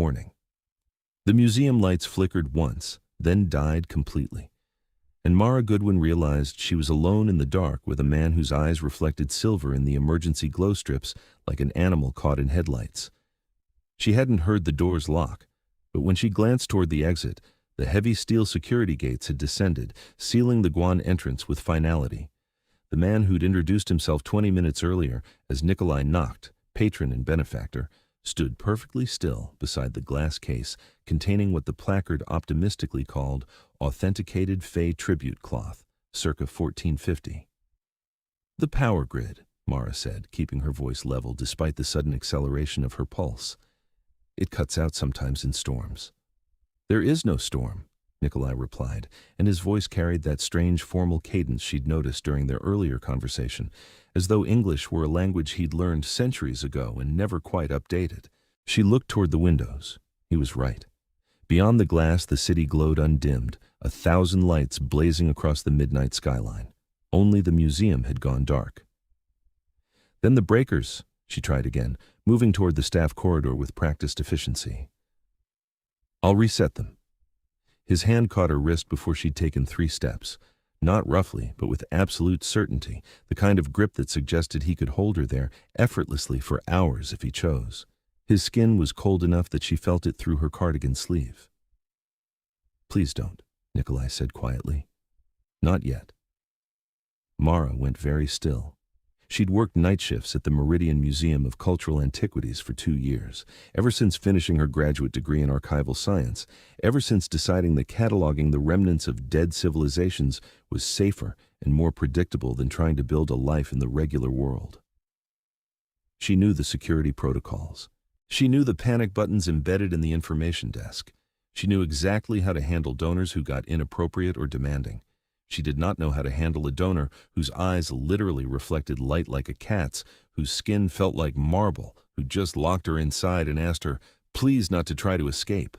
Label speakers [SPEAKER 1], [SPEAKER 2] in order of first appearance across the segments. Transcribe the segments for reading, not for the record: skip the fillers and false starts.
[SPEAKER 1] warning. The museum lights flickered once, then died completely. And Mara Goodwin realized she was alone in the dark with a man whose eyes reflected silver in the emergency glow strips like an animal caught in headlights. She hadn't heard the doors lock, but when she glanced toward the exit, the heavy steel security gates had descended, sealing the Goodwin entrance with finality. The man who'd introduced himself 20 minutes earlier as Nikolai Nacht, patron and benefactor, stood perfectly still beside the glass case containing what the placard optimistically called authenticated Fey tribute cloth, circa 1450. The power grid, Mara said, keeping her voice level despite the sudden acceleration of her pulse. It cuts out sometimes in storms. There is no storm, Nikolai replied, and his voice carried that strange formal cadence she'd noticed during their earlier conversation, as though English were a language he'd learned centuries ago and never quite updated. She looked toward the windows. He was right. Beyond the glass, the city glowed undimmed, 1,000 lights blazing across the midnight skyline. Only the museum had gone dark. Then the breakers, she tried again, moving toward the staff corridor with practiced efficiency. I'll reset them. His hand caught her wrist before she'd taken 3 steps, not roughly, but with absolute certainty, the kind of grip that suggested he could hold her there effortlessly for hours if he chose. His skin was cold enough that she felt it through her cardigan sleeve. Please don't, Nikolai said quietly. Not yet. Mara went very still. She'd worked night shifts at the Meridian Museum of Cultural Antiquities for 2 years, ever since finishing her graduate degree in archival science, ever since deciding that cataloging the remnants of dead civilizations was safer and more predictable than trying to build a life in the regular world. She knew the security protocols. She knew the panic buttons embedded in the information desk. She knew exactly how to handle donors who got inappropriate or demanding. She did not know how to handle a donor whose eyes literally reflected light like a cat's, whose skin felt like marble, who just locked her inside and asked her, please not to try to escape.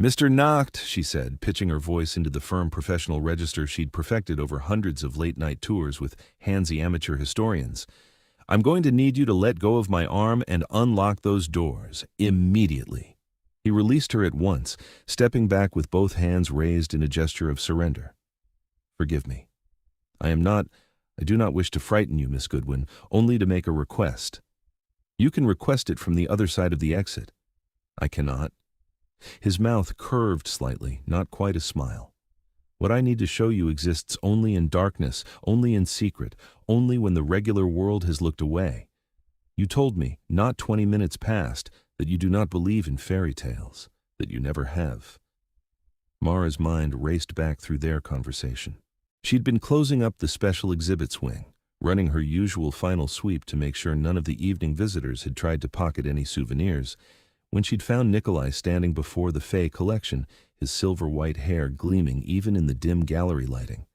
[SPEAKER 1] Mr. Nacht, she said, pitching her voice into the firm professional register she'd perfected over hundreds of late-night tours with handsy amateur historians. I'm going to need you to let go of my arm and unlock those doors, immediately. He released her at once, stepping back with both hands raised in a gesture of surrender. Forgive me. I do not wish to frighten you, Miss Goodwin, only to make a request. You can request it from the other side of the exit. I cannot. His mouth curved slightly, not quite a smile. What I need to show you exists only in darkness, only in secret, only when the regular world has looked away. You told me, not 20 minutes past, that you do not believe in fairy tales, that you never have. Mara's mind raced back through their conversation. She'd been closing up the special exhibits wing, running her usual final sweep to make sure none of the evening visitors had tried to pocket any souvenirs, when she'd found Nikolai standing before the Fey collection, his silver-white hair gleaming even in the dim gallery lighting.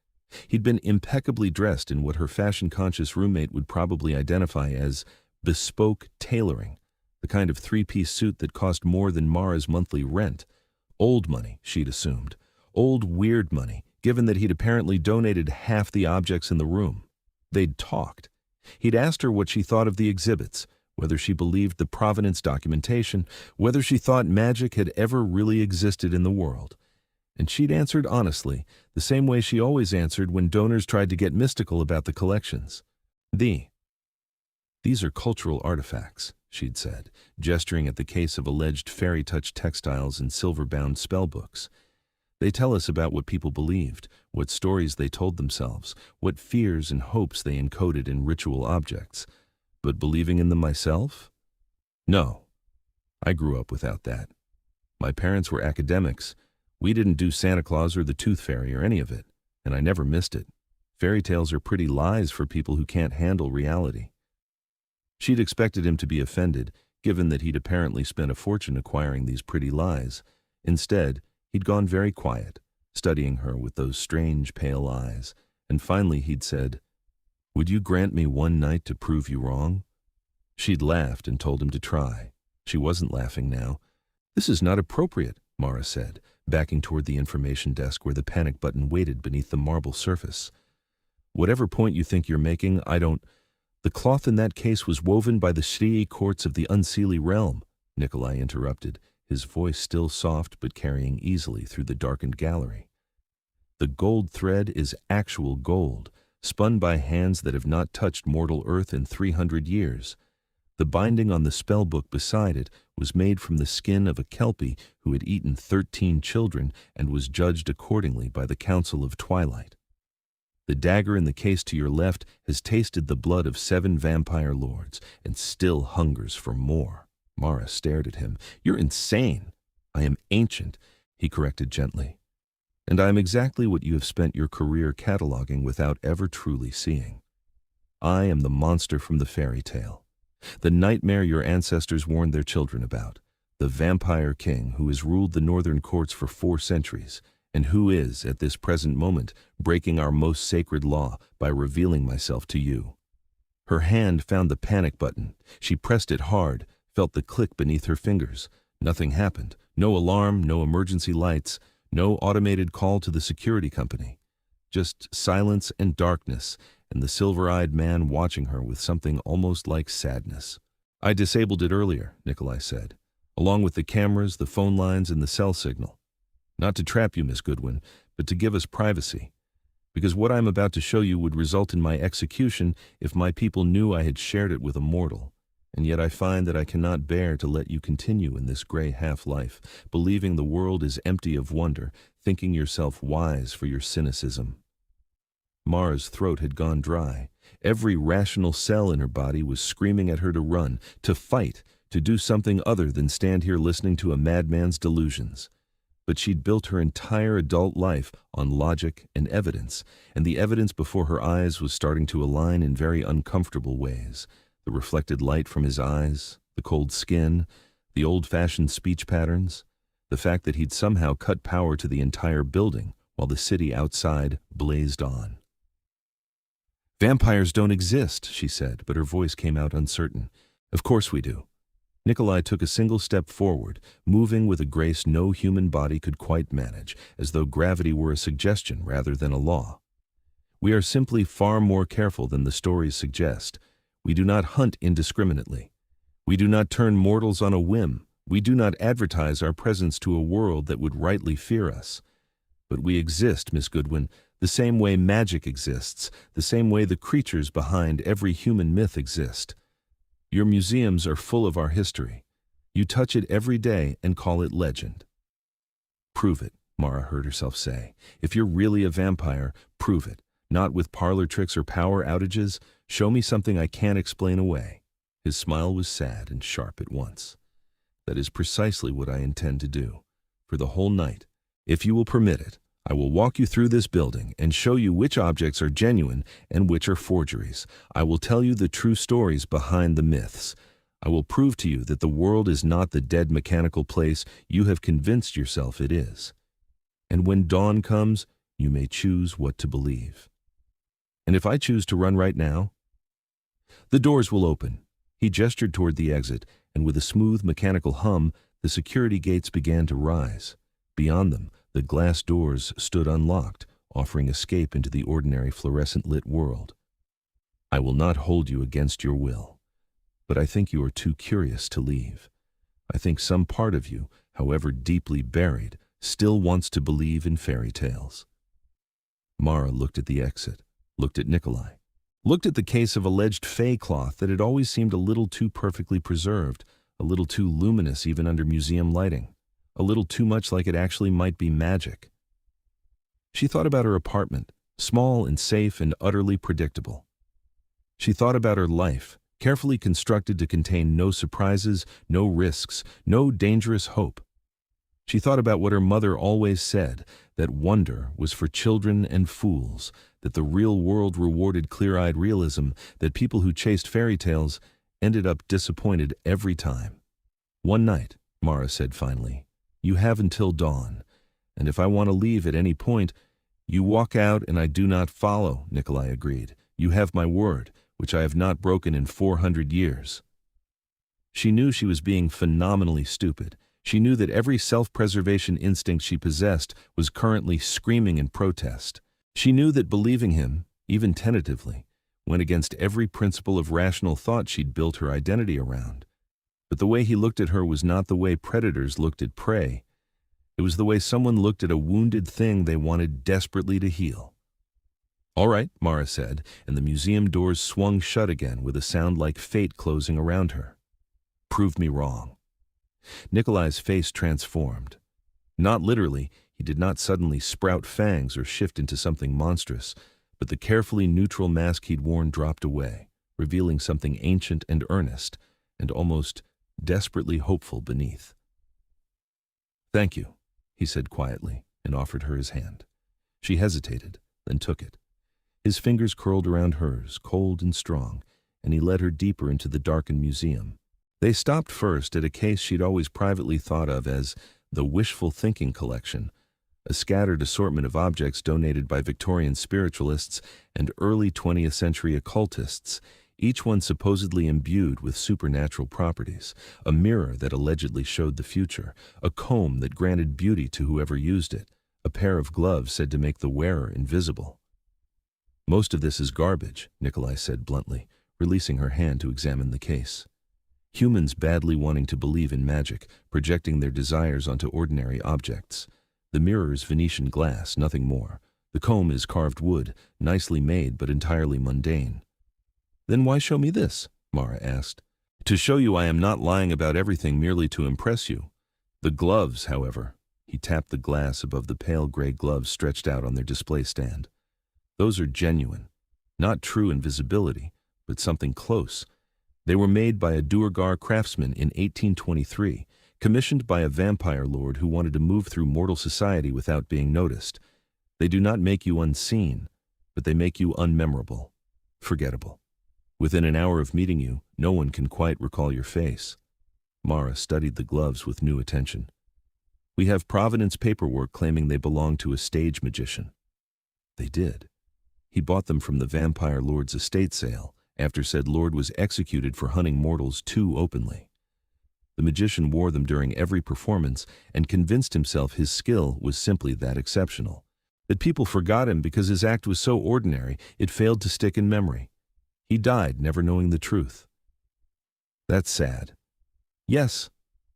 [SPEAKER 1] He'd been impeccably dressed in what her fashion-conscious roommate would probably identify as bespoke tailoring, the kind of 3-piece suit that cost more than Mara's monthly rent. Old money, she'd assumed. Old weird money, given that he'd apparently donated half the objects in the room. They'd talked. He'd asked her what she thought of the exhibits, whether she believed the provenance documentation, whether she thought magic had ever really existed in the world. And she'd answered honestly, the same way she always answered when donors tried to get mystical about the collections. These are cultural artifacts, she'd said, gesturing at the case of alleged fairy-touch textiles and silver-bound spellbooks. They tell us about what people believed, what stories they told themselves, what fears and hopes they encoded in ritual objects. But believing in them myself? No. I grew up without that. My parents were academics. We didn't do Santa Claus or the Tooth Fairy or any of it, and I never missed it. Fairy tales are pretty lies for people who can't handle reality. She'd expected him to be offended, given that he'd apparently spent a fortune acquiring these pretty lies. Instead, he'd gone very quiet, studying her with those strange pale eyes, and finally he'd said, "Would you grant me one night to prove you wrong?" She'd laughed and told him to try. She wasn't laughing now. "This is not appropriate," Mara said, backing toward the information desk where the panic button waited beneath the marble surface. "Whatever point you think you're making, I don't—" "The cloth in that case was woven by the Shrii courts of the Unseelie realm," Nikolai interrupted, his voice still soft but carrying easily through the darkened gallery. The gold thread is actual gold, spun by hands that have not touched mortal earth in 300 years. The binding on the spell book beside it was made from the skin of a Kelpie who had eaten 13 children and was judged accordingly by the Council of Twilight. The dagger in the case to your left has tasted the blood of 7 vampire lords and still hungers for more. Mara stared at him. You're insane. I am ancient, he corrected gently. And I am exactly what you have spent your career cataloging without ever truly seeing. I am the monster from the fairy tale, the nightmare your ancestors warned their children about, the vampire king who has ruled the northern courts for 4 centuries, and who is, at this present moment, breaking our most sacred law by revealing myself to you. Her hand found the panic button. She pressed it hard, felt the click beneath her fingers. Nothing happened. No alarm, no emergency lights, no automated call to the security company. Just silence and darkness, and the silver-eyed man watching her with something almost like sadness. I disabled it earlier, Nikolai said, along with the cameras, the phone lines, and the cell signal. Not to trap you, Miss Goodwin, but to give us privacy. Because what I'm about to show you would result in my execution if my people knew I had shared it with a mortal. And yet I find that I cannot bear to let you continue in this gray half-life, believing the world is empty of wonder, thinking yourself wise for your cynicism. Mara's throat had gone dry. Every rational cell in her body was screaming at her to run, to fight, to do something other than stand here listening to a madman's delusions. But she'd built her entire adult life on logic and evidence, and the evidence before her eyes was starting to align in very uncomfortable ways. The reflected light from his eyes, the cold skin, the old-fashioned speech patterns, the fact that he'd somehow cut power to the entire building while the city outside blazed on. Vampires don't exist, she said, but her voice came out uncertain. Of course we do. Nikolai took a single step forward, moving with a grace no human body could quite manage, as though gravity were a suggestion rather than a law. We are simply far more careful than the stories suggest. We do not hunt indiscriminately. We do not turn mortals on a whim. We do not advertise our presence to a world that would rightly fear us. But we exist, Miss Goodwin, the same way magic exists, the same way the creatures behind every human myth exist. Your museums are full of our history. You touch it every day and call it legend. Prove it, Mara heard herself say. If you're really a vampire, prove it. Not with parlor tricks or power outages. Show me something I can't explain away. His smile was sad and sharp at once. That is precisely what I intend to do. For the whole night, if you will permit it, I will walk you through this building and show you which objects are genuine and which are forgeries. I will tell you the true stories behind the myths. I will prove to you that the world is not the dead mechanical place you have convinced yourself it is. And when dawn comes, you may choose what to believe. And if I choose to run right now, the doors will open. He gestured toward the exit, and with a smooth mechanical hum, the security gates began to rise. Beyond them, the glass doors stood unlocked, offering escape into the ordinary fluorescent-lit world. I will not hold you against your will, but I think you are too curious to leave. I think some part of you, however deeply buried, still wants to believe in fairy tales. Mara looked at the exit, looked at Nikolai, looked at the case of alleged fey cloth that had always seemed a little too perfectly preserved, a little too luminous even under museum lighting, a little too much like it actually might be magic. She thought about her apartment, small and safe and utterly predictable. She thought about her life, carefully constructed to contain no surprises, no risks, no dangerous hope. She thought about what her mother always said, that wonder was for children and fools, that the real world rewarded clear-eyed realism, that people who chased fairy tales ended up disappointed every time. One night, Mara said finally, you have until dawn, and if I want to leave at any point, you walk out and I do not follow, Nikolai agreed. You have my word, which I have not broken in 400 years. She knew she was being phenomenally stupid. She knew that every self-preservation instinct she possessed was currently screaming in protest. She knew that believing him, even tentatively, went against every principle of rational thought she'd built her identity around. But the way he looked at her was not the way predators looked at prey. It was the way someone looked at a wounded thing they wanted desperately to heal. "All right," Mara said, and the museum doors swung shut again with a sound like fate closing around her. "Prove me wrong." Nikolai's face transformed. Not literally, he did not suddenly sprout fangs or shift into something monstrous, but the carefully neutral mask he'd worn dropped away, revealing something ancient and earnest, and almost desperately hopeful beneath. "Thank you," he said quietly, and offered her his hand. She hesitated, then took it. His fingers curled around hers, cold and strong, and he led her deeper into the darkened museum. They stopped first at a case she'd always privately thought of as the wishful thinking collection, a scattered assortment of objects donated by Victorian spiritualists and early 20th century occultists, each one supposedly imbued with supernatural properties, a mirror that allegedly showed the future, a comb that granted beauty to whoever used it, a pair of gloves said to make the wearer invisible. "Most of this is garbage," Nikolai said bluntly, releasing her hand to examine the case. Humans badly wanting to believe in magic, projecting their desires onto ordinary objects. The mirror is Venetian glass, nothing more. The comb is carved wood, nicely made but entirely mundane. "Then why show me this?" Mara asked. "To show you I am not lying about everything merely to impress you. The gloves, however," he tapped the glass above the pale gray gloves stretched out on their display stand. "Those are genuine. Not true invisibility, but something close. They were made by a Duergar craftsman in 1823, commissioned by a vampire lord who wanted to move through mortal society without being noticed. They do not make you unseen, but they make you unmemorable, forgettable. Within an hour of meeting you, no one can quite recall your face." Mara studied the gloves with new attention. "We have Providence paperwork claiming they belong to a stage magician." They did. He bought them from the vampire lord's estate sale, after said lord was executed for hunting mortals too openly. The magician wore them during every performance and convinced himself his skill was simply that exceptional, that people forgot him because his act was so ordinary it failed to stick in memory. He died never knowing the truth. "That's sad." "Yes."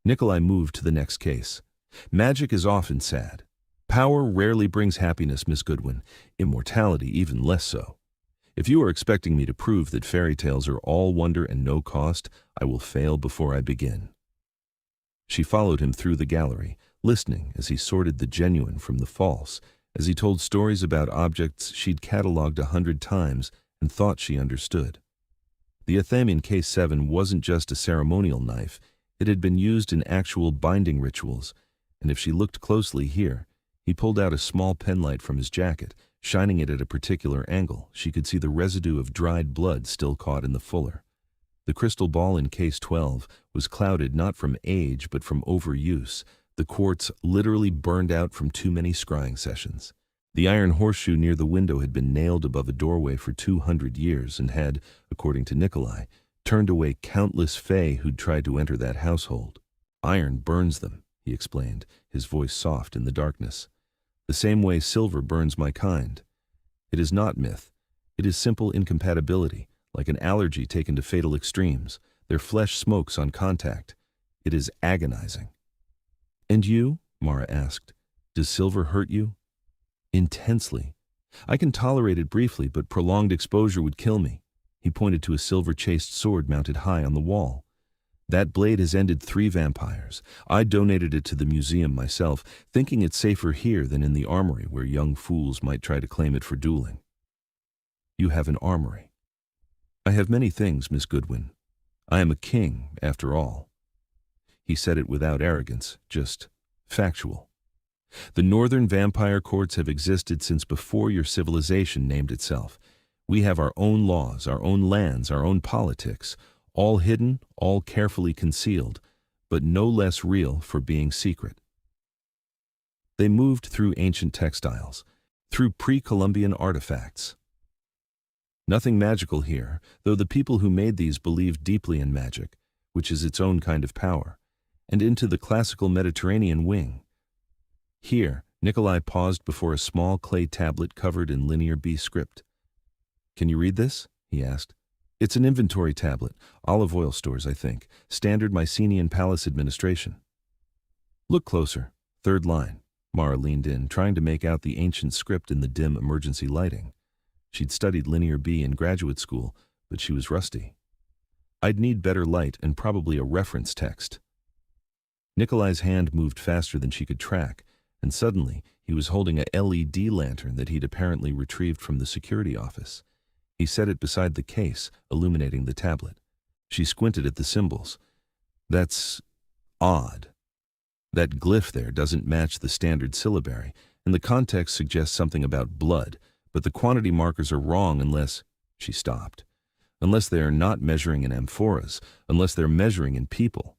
[SPEAKER 1] Nikolai moved to the next case. "Magic is often sad. Power rarely brings happiness, Miss Goodwin. Immortality even less so. If you are expecting me to prove that fairy tales are all wonder and no cost, I will fail before I begin." She followed him through the gallery, listening as he sorted the genuine from the false, as he told stories about objects she'd catalogued 100 times and thought she understood. The Athame in Case 7 wasn't just a ceremonial knife, it had been used in actual binding rituals, and if she looked closely here, he pulled out a small penlight from his jacket. Shining it at a particular angle, she could see the residue of dried blood still caught in the fuller. The crystal ball in Case 12 was clouded not from age but from overuse, the quartz literally burned out from too many scrying sessions. The iron horseshoe near the window had been nailed above a doorway for 200 years and had, according to Nikolai, turned away countless fae who'd tried to enter that household. "Iron burns them," he explained, his voice soft in the darkness. "The same way silver burns my kind. It is not myth. It is simple incompatibility, like an allergy taken to fatal extremes. Their flesh smokes on contact. It is agonizing." "And you?" Mara asked. "Does silver hurt you?" "Intensely. I can tolerate it briefly, but prolonged exposure would kill me." He pointed to a silver-chased sword mounted high on the wall. "That blade has ended 3 vampires. I donated it to the museum myself, thinking it's safer here than in the armory where young fools might try to claim it for dueling." "You have an armory." "I have many things, Miss Goodwin. I am a king, after all." He said it without arrogance, just factual. "The northern vampire courts have existed since before your civilization named itself. We have our own laws, our own lands, our own politics, all hidden, all carefully concealed, but no less real for being secret." They moved through ancient textiles, through pre-Columbian artifacts. Nothing magical here, though the people who made these believed deeply in magic, which is its own kind of power, and into the classical Mediterranean wing. Here, Nikolai paused before a small clay tablet covered in linear B script. "Can you read this?" he asked. It's an inventory tablet. Olive oil stores, I think. Standard Mycenaean Palace administration. Look closer. Third line. Mara leaned in, trying to make out the ancient script in the dim emergency lighting. She'd studied Linear B in graduate school, but she was rusty. I'd need better light and probably a reference text. Nikolai's hand moved faster than she could track, and suddenly he was holding a LED lantern that he'd apparently retrieved from the security office. He set it beside the case, illuminating the tablet. She squinted at the symbols. That's odd. That glyph there doesn't match the standard syllabary, and the context suggests something about blood, but the quantity markers are wrong unless— She stopped. Unless they are not measuring in amphoras, unless they're measuring in people.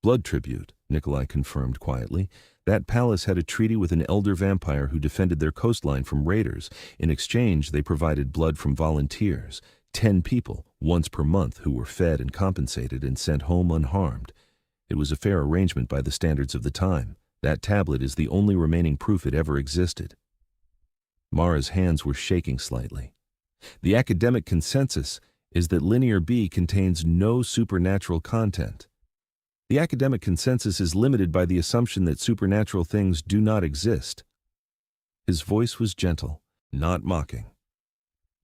[SPEAKER 1] Blood tribute, Nikolai confirmed quietly. That palace had a treaty with an elder vampire who defended their coastline from raiders. In exchange, they provided blood from volunteers, 10 people, once per month, who were fed and compensated and sent home unharmed. It was a fair arrangement by the standards of the time. That tablet is the only remaining proof it ever existed. Mara's hands were shaking slightly. The academic consensus is that Linear B contains no supernatural content. The academic consensus is limited by the assumption that supernatural things do not exist. His voice was gentle, not mocking.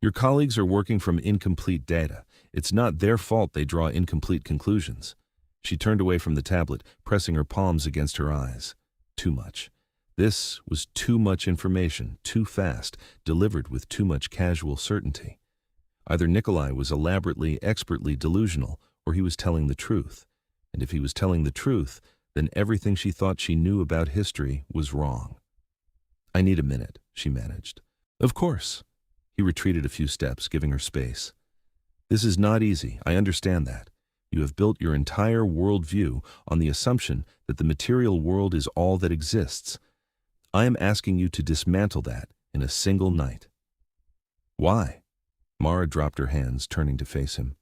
[SPEAKER 1] Your colleagues are working from incomplete data. It's not their fault they draw incomplete conclusions. She turned away from the tablet, pressing her palms against her eyes. Too much. This was too much information, too fast, delivered with too much casual certainty. Either Nikolai was elaborately, expertly delusional, or he was telling the truth. And if he was telling the truth, then everything she thought she knew about history was wrong. I need a minute, she managed. Of course. He retreated a few steps, giving her space. This is not easy, I understand that. You have built your entire worldview on the assumption that the material world is all that exists. I am asking you to dismantle that in a single night. Why? Mara dropped her hands, turning to face him.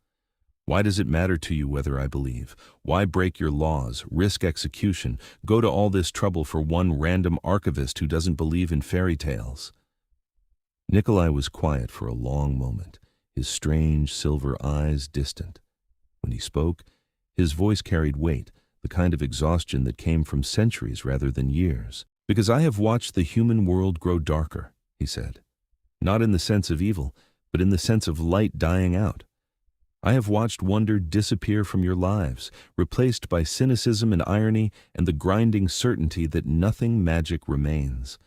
[SPEAKER 1] Why does it matter to you whether I believe? Why break your laws, risk execution, go to all this trouble for one random archivist who doesn't believe in fairy tales? Nikolai was quiet for a long moment, his strange silver eyes distant. When he spoke, his voice carried weight, the kind of exhaustion that came from centuries rather than years. Because I have watched the human world grow darker, he said. Not in the sense of evil, but in the sense of light dying out. I have watched wonder disappear from your lives, replaced by cynicism and irony and the grinding certainty that nothing magic remains.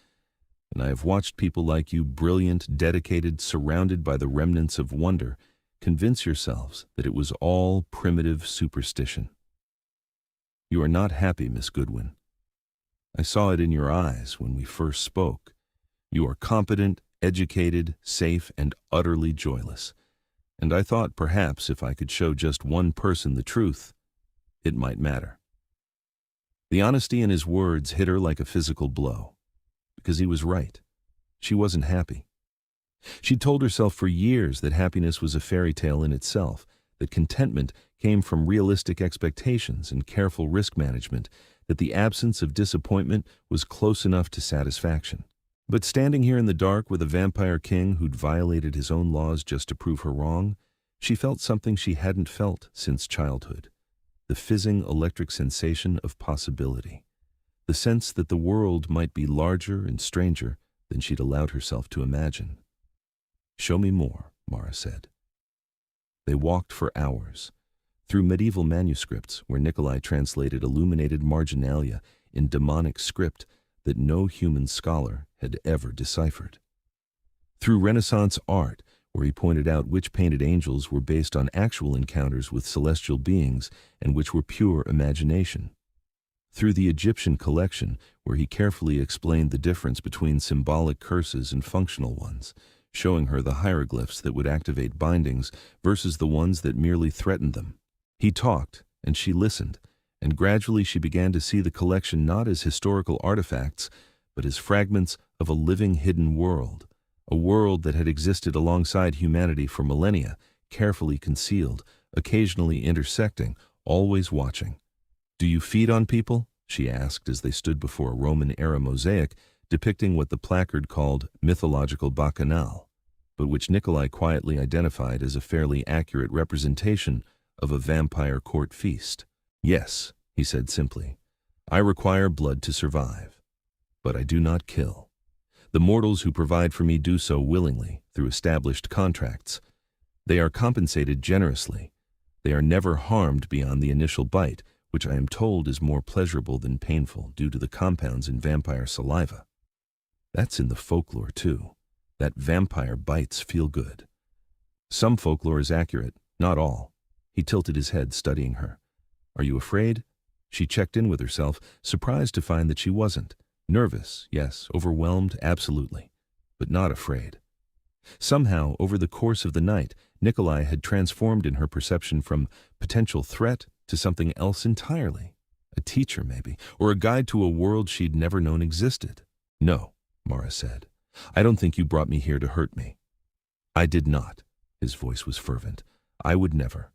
[SPEAKER 1] And I have watched people like you, brilliant, dedicated, surrounded by the remnants of wonder, convince yourselves that it was all primitive superstition. You are not happy, Miss Goodwin. I saw it in your eyes when we first spoke. You are competent, educated, safe, and utterly joyless. And I thought perhaps if I could show just one person the truth, it might matter. The honesty in his words hit her like a physical blow. Because he was right. She wasn't happy. She'd told herself for years that happiness was a fairy tale in itself, that contentment came from realistic expectations and careful risk management, that the absence of disappointment was close enough to satisfaction. But standing here in the dark with a vampire king who'd violated his own laws just to prove her wrong, she felt something she hadn't felt since childhood. The fizzing electric sensation of possibility. The sense that the world might be larger and stranger than she'd allowed herself to imagine. Show me more, Mara said. They walked for hours, through medieval manuscripts where Nikolai translated illuminated marginalia in demonic script that no human scholar had ever deciphered. Through Renaissance art, where he pointed out which painted angels were based on actual encounters with celestial beings and which were pure imagination. Through the Egyptian collection, where he carefully explained the difference between symbolic curses and functional ones, showing her the hieroglyphs that would activate bindings versus the ones that merely threatened them. He talked, and she listened, and gradually she began to see the collection not as historical artifacts, but as fragments of a living hidden world, a world that had existed alongside humanity for millennia, carefully concealed, occasionally intersecting, always watching. Do you feed on people? She asked as they stood before a Roman-era mosaic depicting what the placard called mythological bacchanal. but which Nikolai quietly identified as a fairly accurate representation of a vampire court feast. "Yes," he said simply, "I require blood to survive, but I do not kill. The mortals who provide for me do so willingly, through established contracts. They are compensated generously. They are never harmed beyond the initial bite, which I am told is more pleasurable than painful due to the compounds in vampire saliva. That's in the folklore, too. That vampire bites feel good. Some folklore is accurate, not all." He tilted his head, studying her. "Are you afraid?" She checked in with herself, surprised to find that she wasn't. Nervous, yes. Overwhelmed, absolutely. But not afraid. Somehow, over the course of the night, Nikolai had transformed in her perception from potential threat to something else entirely. A teacher, maybe, or a guide to a world she'd never known existed. "No," Mara said. "I don't think you brought me here to hurt me." "I did not." His voice was fervent. "I would never.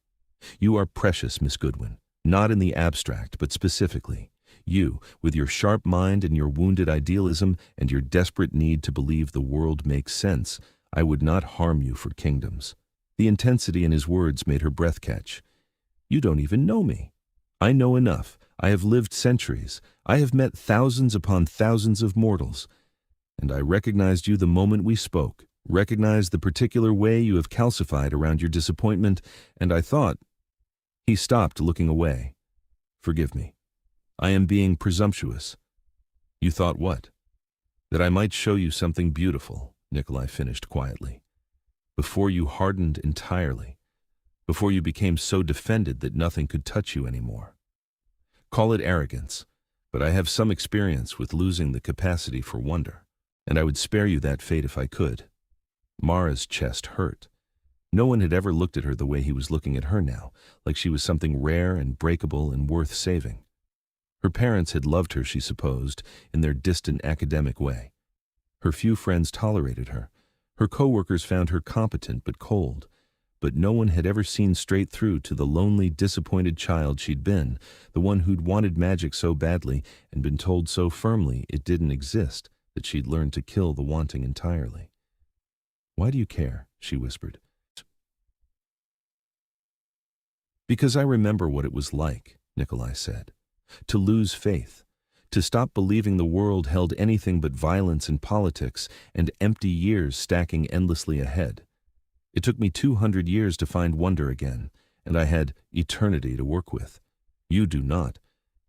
[SPEAKER 1] You are precious, Miss Goodwin, not in the abstract, but specifically. You, with your sharp mind and your wounded idealism and your desperate need to believe the world makes sense, I would not harm you for kingdoms." The intensity in his words made her breath catch. "You don't even know me." "I know enough. I have lived centuries. I have met thousands upon thousands of mortals. And I recognized you the moment we spoke, recognized the particular way you have calcified around your disappointment, and I thought—" He stopped, looking away. "Forgive me. I am being presumptuous." "You thought what?" "That I might show you something beautiful," Nikolai finished quietly. "Before you hardened entirely. Before you became so defended that nothing could touch you anymore. Call it arrogance, but I have some experience with losing the capacity for wonder, and I would spare you that fate if I could." Mara's chest hurt. No one had ever looked at her the way he was looking at her now, like she was something rare and breakable and worth saving. Her parents had loved her, she supposed, in their distant academic way. Her few friends tolerated her. Her co-workers found her competent but cold. But no one had ever seen straight through to the lonely, disappointed child she'd been, the one who'd wanted magic so badly and been told so firmly it didn't exist that she'd learned to kill the wanting entirely. "Why do you care?" she whispered. "Because I remember what it was like," Nikolai said. "To lose faith. To stop believing the world held anything but violence and politics and empty years stacking endlessly ahead. It took me 200 years to find wonder again, and I had eternity to work with. You do not.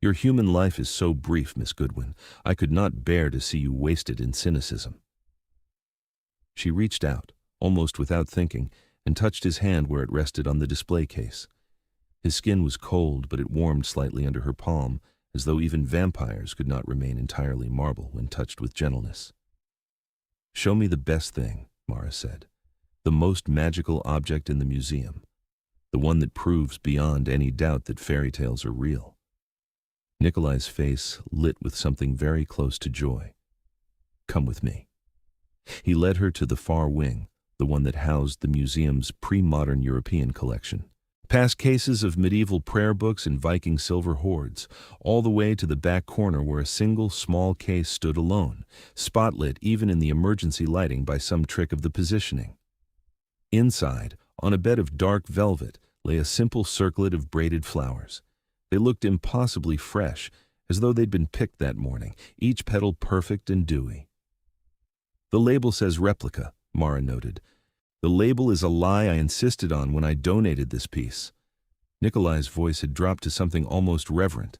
[SPEAKER 1] Your human life is so brief, Miss Goodwin. I could not bear to see you wasted in cynicism." She reached out, almost without thinking, and touched his hand where it rested on the display case. His skin was cold, but it warmed slightly under her palm, as though even vampires could not remain entirely marble when touched with gentleness. "Show me the best thing," Mara said. "The most magical object in the museum. The one that proves beyond any doubt that fairy tales are real." Nikolai's face lit with something very close to joy. "Come with me." He led her to the far wing, the one that housed the museum's pre-modern European collection. Past cases of medieval prayer books and Viking silver hoards, all the way to the back corner where a single small case stood alone, spotlit even in the emergency lighting by some trick of the positioning. Inside, on a bed of dark velvet, lay a simple circlet of braided flowers. They looked impossibly fresh, as though they'd been picked that morning, each petal perfect and dewy. "The label says replica," Mara noted. "The label is a lie I insisted on when I donated this piece." Nikolai's voice had dropped to something almost reverent.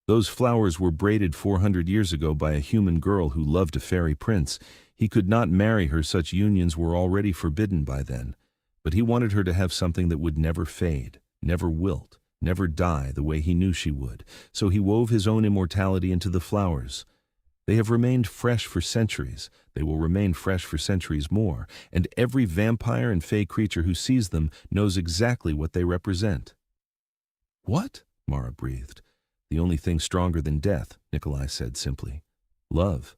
[SPEAKER 1] "Those flowers were braided 400 years ago by a human girl who loved a fairy prince. He could not marry her, such unions were already forbidden by then. But he wanted her to have something that would never fade, never wilt, never die the way he knew she would. So he wove his own immortality into the flowers. They have remained fresh for centuries. They will remain fresh for centuries more, and every vampire and fey creature who sees them knows exactly what they represent." "What?" Mara breathed. "The only thing stronger than death," Nikolai said simply. "Love.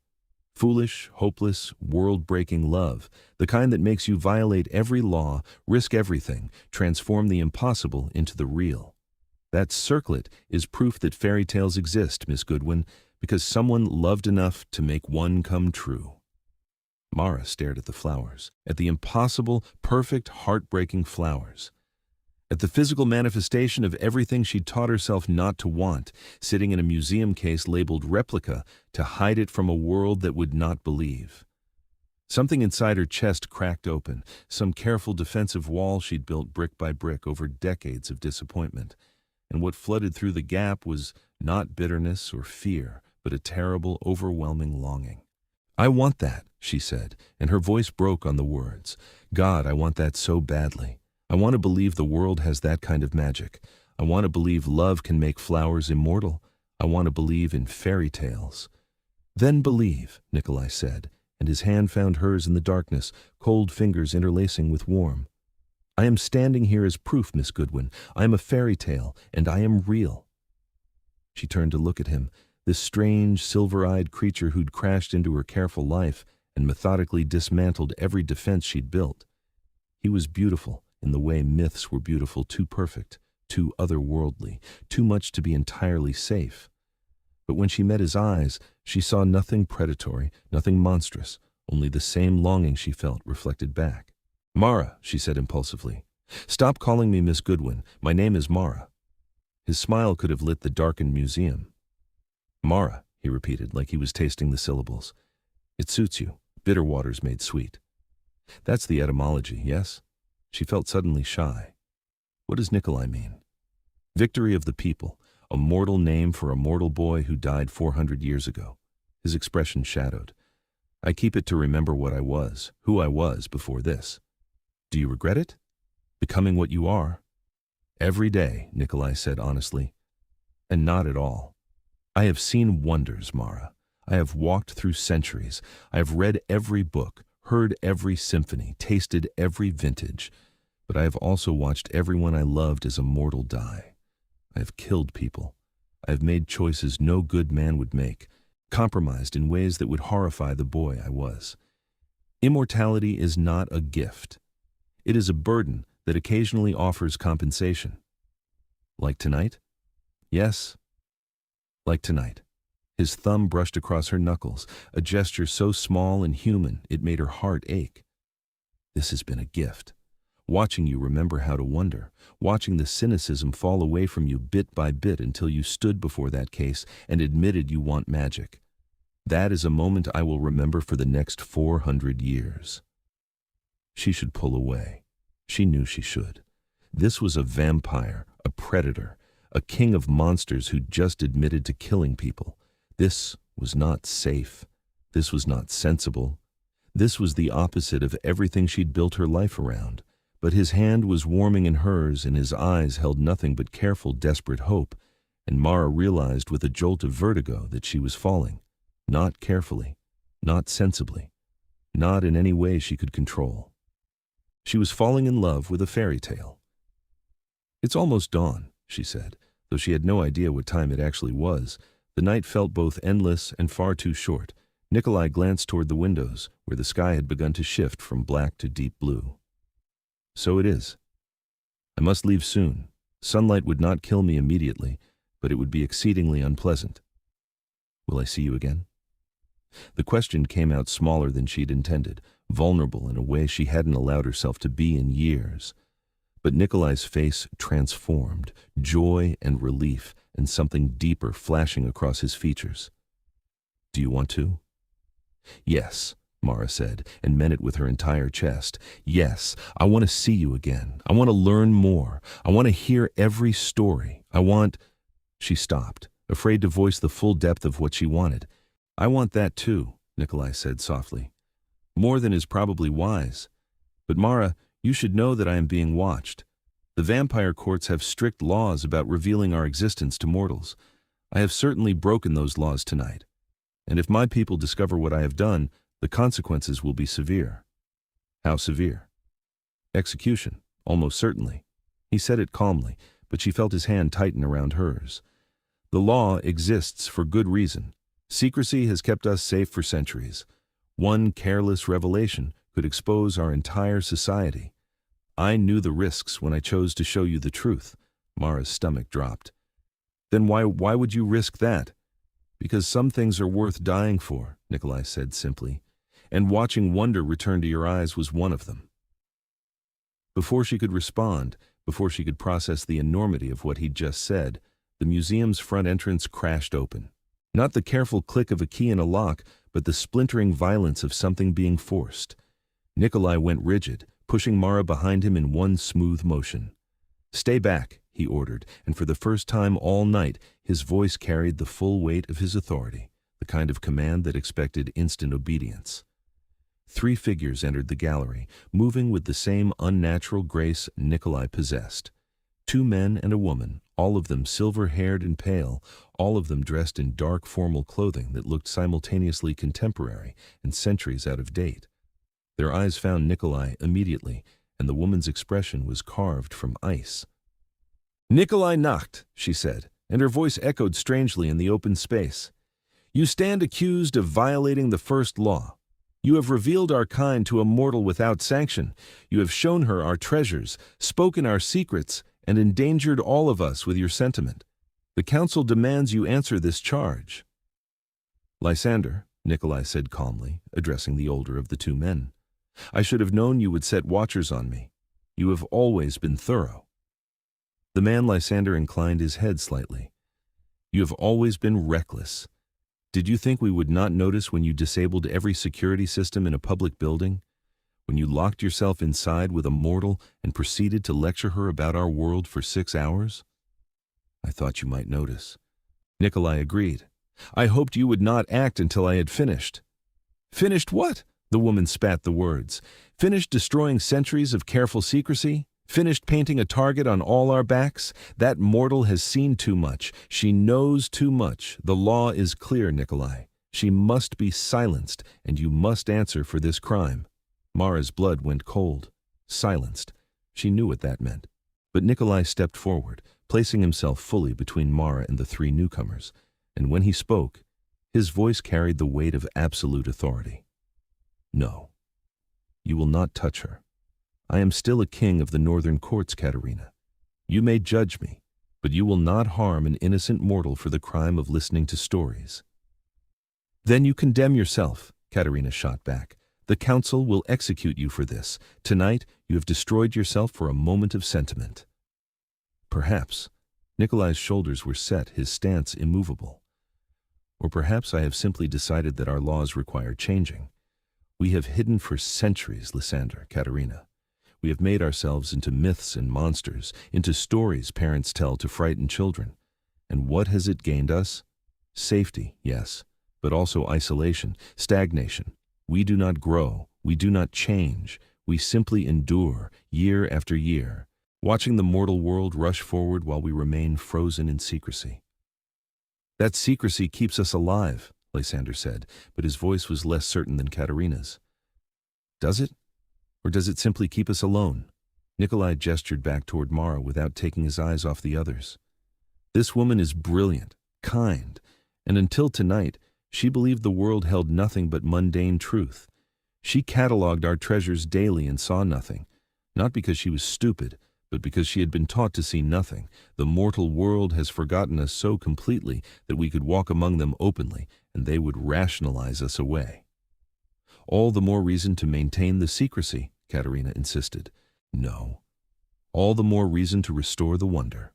[SPEAKER 1] Foolish, hopeless, world-breaking love, the kind that makes you violate every law, risk everything, transform the impossible into the real. That circlet is proof that fairy tales exist, Miss Goodwin, because someone loved enough to make one come true." Mara stared at the flowers, at the impossible, perfect, heartbreaking flowers, at the physical manifestation of everything she'd taught herself not to want, sitting in a museum case labeled replica to hide it from a world that would not believe. Something inside her chest cracked open, some careful defensive wall she'd built brick by brick over decades of disappointment. And what flooded through the gap was not bitterness or fear, but a terrible, overwhelming longing. "I want that," she said, and her voice broke on the words. "God, I want that so badly. I want to believe the world has that kind of magic. I want to believe love can make flowers immortal. I want to believe in fairy tales." "Then believe," Nikolai said, and his hand found hers in the darkness, cold fingers interlacing with warm. "I am standing here as proof, Miss Goodwin. I am a fairy tale, and I am real." She turned to look at him, this strange, silver-eyed creature who'd crashed into her careful life and methodically dismantled every defense she'd built. He was beautiful in the way myths were beautiful, too perfect, too otherworldly, too much to be entirely safe. But when she met his eyes, she saw nothing predatory, nothing monstrous, only the same longing she felt reflected back. "Mara," she said impulsively. "Stop calling me Miss Goodwin. My name is Mara." His smile could have lit the darkened museum. "Mara," he repeated, like he was tasting the syllables. "It suits you. Bitter waters made sweet." "That's the etymology, yes?" She felt suddenly shy. What does Nikolai mean? Victory of the people, a mortal name for a mortal boy who died 400 years ago. His expression shadowed. "I keep it to remember what I was, who I was before this." "Do you regret it? Becoming what you are?" "Every day," Nikolai said honestly. "And not at all. I have seen wonders, Mara. I have walked through centuries. I have read every book, heard every symphony, tasted every vintage. But I have also watched everyone I loved as a mortal die. I have killed people. I have made choices no good man would make, compromised in ways that would horrify the boy I was. Immortality is not a gift. It is a burden that occasionally offers compensation." "Like tonight?" "Yes, like tonight." His thumb brushed across her knuckles, a gesture so small and human it made her heart ache. "This has been a gift. Watching you remember how to wonder, watching the cynicism fall away from you bit by bit until you stood before that case and admitted you want magic. That is a moment I will remember for the next 400 years." She should pull away. She knew she should. This was a vampire, a predator, a king of monsters who just admitted to killing people. This was not safe. This was not sensible. This was the opposite of everything she'd built her life around. But his hand was warming in hers, and his eyes held nothing but careful, desperate hope, and Mara realized with a jolt of vertigo that she was falling. Not carefully, not sensibly, not in any way she could control. She was falling in love with a fairy tale. "It's almost dawn," she said, though she had no idea what time it actually was. The night felt both endless and far too short. Nikolai glanced toward the windows, where the sky had begun to shift from black to deep blue. "So it is. I must leave soon. Sunlight would not kill me immediately, but it would be exceedingly unpleasant. Will I see you again?" The question came out smaller than she'd intended, vulnerable in a way she hadn't allowed herself to be in years. But Nikolai's face transformed, joy and relief, and something deeper flashing across his features. "Do you want to?" "Yes," Mara said, and meant it with her entire chest. "Yes, I want to see you again. I want to learn more. I want to hear every story. I want—" She stopped, afraid to voice the full depth of what she wanted. "I want that too," Nikolai said softly. "More than is probably wise. But Mara, you should know that I am being watched. The vampire courts have strict laws about revealing our existence to mortals. I have certainly broken those laws tonight. And if my people discover what I have done, the consequences will be severe." "How severe?" "Execution, almost certainly." He said it calmly, but she felt his hand tighten around hers. "The law exists for good reason. Secrecy has kept us safe for centuries. One careless revelation could expose our entire society. I knew the risks when I chose to show you the truth." Mara's stomach dropped. "Then why would you risk that?" "Because some things are worth dying for," Nikolai said simply. and watching wonder return to your eyes was one of them. Before she could respond, before she could process the enormity of what he'd just said, the museum's front entrance crashed open. Not the careful click of a key in a lock, but the splintering violence of something being forced. Nikolai went rigid, pushing Mara behind him in one smooth motion. "Stay back," he ordered, and for the first time all night, his voice carried the full weight of his authority, the kind of command that expected instant obedience. 3 figures entered the gallery, moving with the same unnatural grace Nikolai possessed. 2 men and a woman, all of them silver-haired and pale, all of them dressed in dark formal clothing that looked simultaneously contemporary and centuries out of date. Their eyes found Nikolai immediately, and the woman's expression was carved from ice. "Nikolai Nacht," she said, and her voice echoed strangely in the open space. "You stand accused of violating the first law. You have revealed our kind to a mortal without sanction. You have shown her our treasures, spoken our secrets, and endangered all of us with your sentiment. The council demands you answer this charge." "Lysander," Nikolai said calmly, addressing the older of the 2 men, "I should have known you would set watchers on me. You have always been thorough." The man Lysander inclined his head slightly. "You have always been reckless. Did you think we would not notice when you disabled every security system in a public building? When you locked yourself inside with a mortal and proceeded to lecture her about our world for 6 hours? I thought you might notice." Nikolai agreed. "I hoped you would not act until I had finished." "Finished what?" The woman spat the words. "Finished destroying centuries of careful secrecy? Finished painting a target on all our backs? That mortal has seen too much. She knows too much. The law is clear, Nikolai. She must be silenced, and you must answer for this crime." Mara's blood went cold. Silenced. She knew what that meant. But Nikolai stepped forward, placing himself fully between Mara and the 3 newcomers, and when he spoke, his voice carried the weight of absolute authority. "No. You will not touch her. I am still a king of the northern courts, Katerina. You may judge me, but you will not harm an innocent mortal for the crime of listening to stories." "Then you condemn yourself," Katerina shot back. "The council will execute you for this. Tonight you have destroyed yourself for a moment of sentiment." "Perhaps." Nikolai's shoulders were set, his stance immovable. "Or perhaps I have simply decided that our laws require changing. We have hidden for centuries, Lysander, Katerina. We have made ourselves into myths and monsters, into stories parents tell to frighten children. And what has it gained us? Safety, yes, but also isolation, stagnation. We do not grow, we do not change, we simply endure, year after year, watching the mortal world rush forward while we remain frozen in secrecy." "That secrecy keeps us alive," Lysander said, but his voice was less certain than Katerina's. "Does it? Or does it simply keep us alone?" Nikolai gestured back toward Mara without taking his eyes off the others. "This woman is brilliant, kind, and until tonight, she believed the world held nothing but mundane truth. She catalogued our treasures daily and saw nothing, not because she was stupid, but because she had been taught to see nothing. The mortal world has forgotten us so completely that we could walk among them openly, and they would rationalize us away." "All the more reason to maintain the secrecy," Katerina insisted. "No. All the more reason to restore the wonder."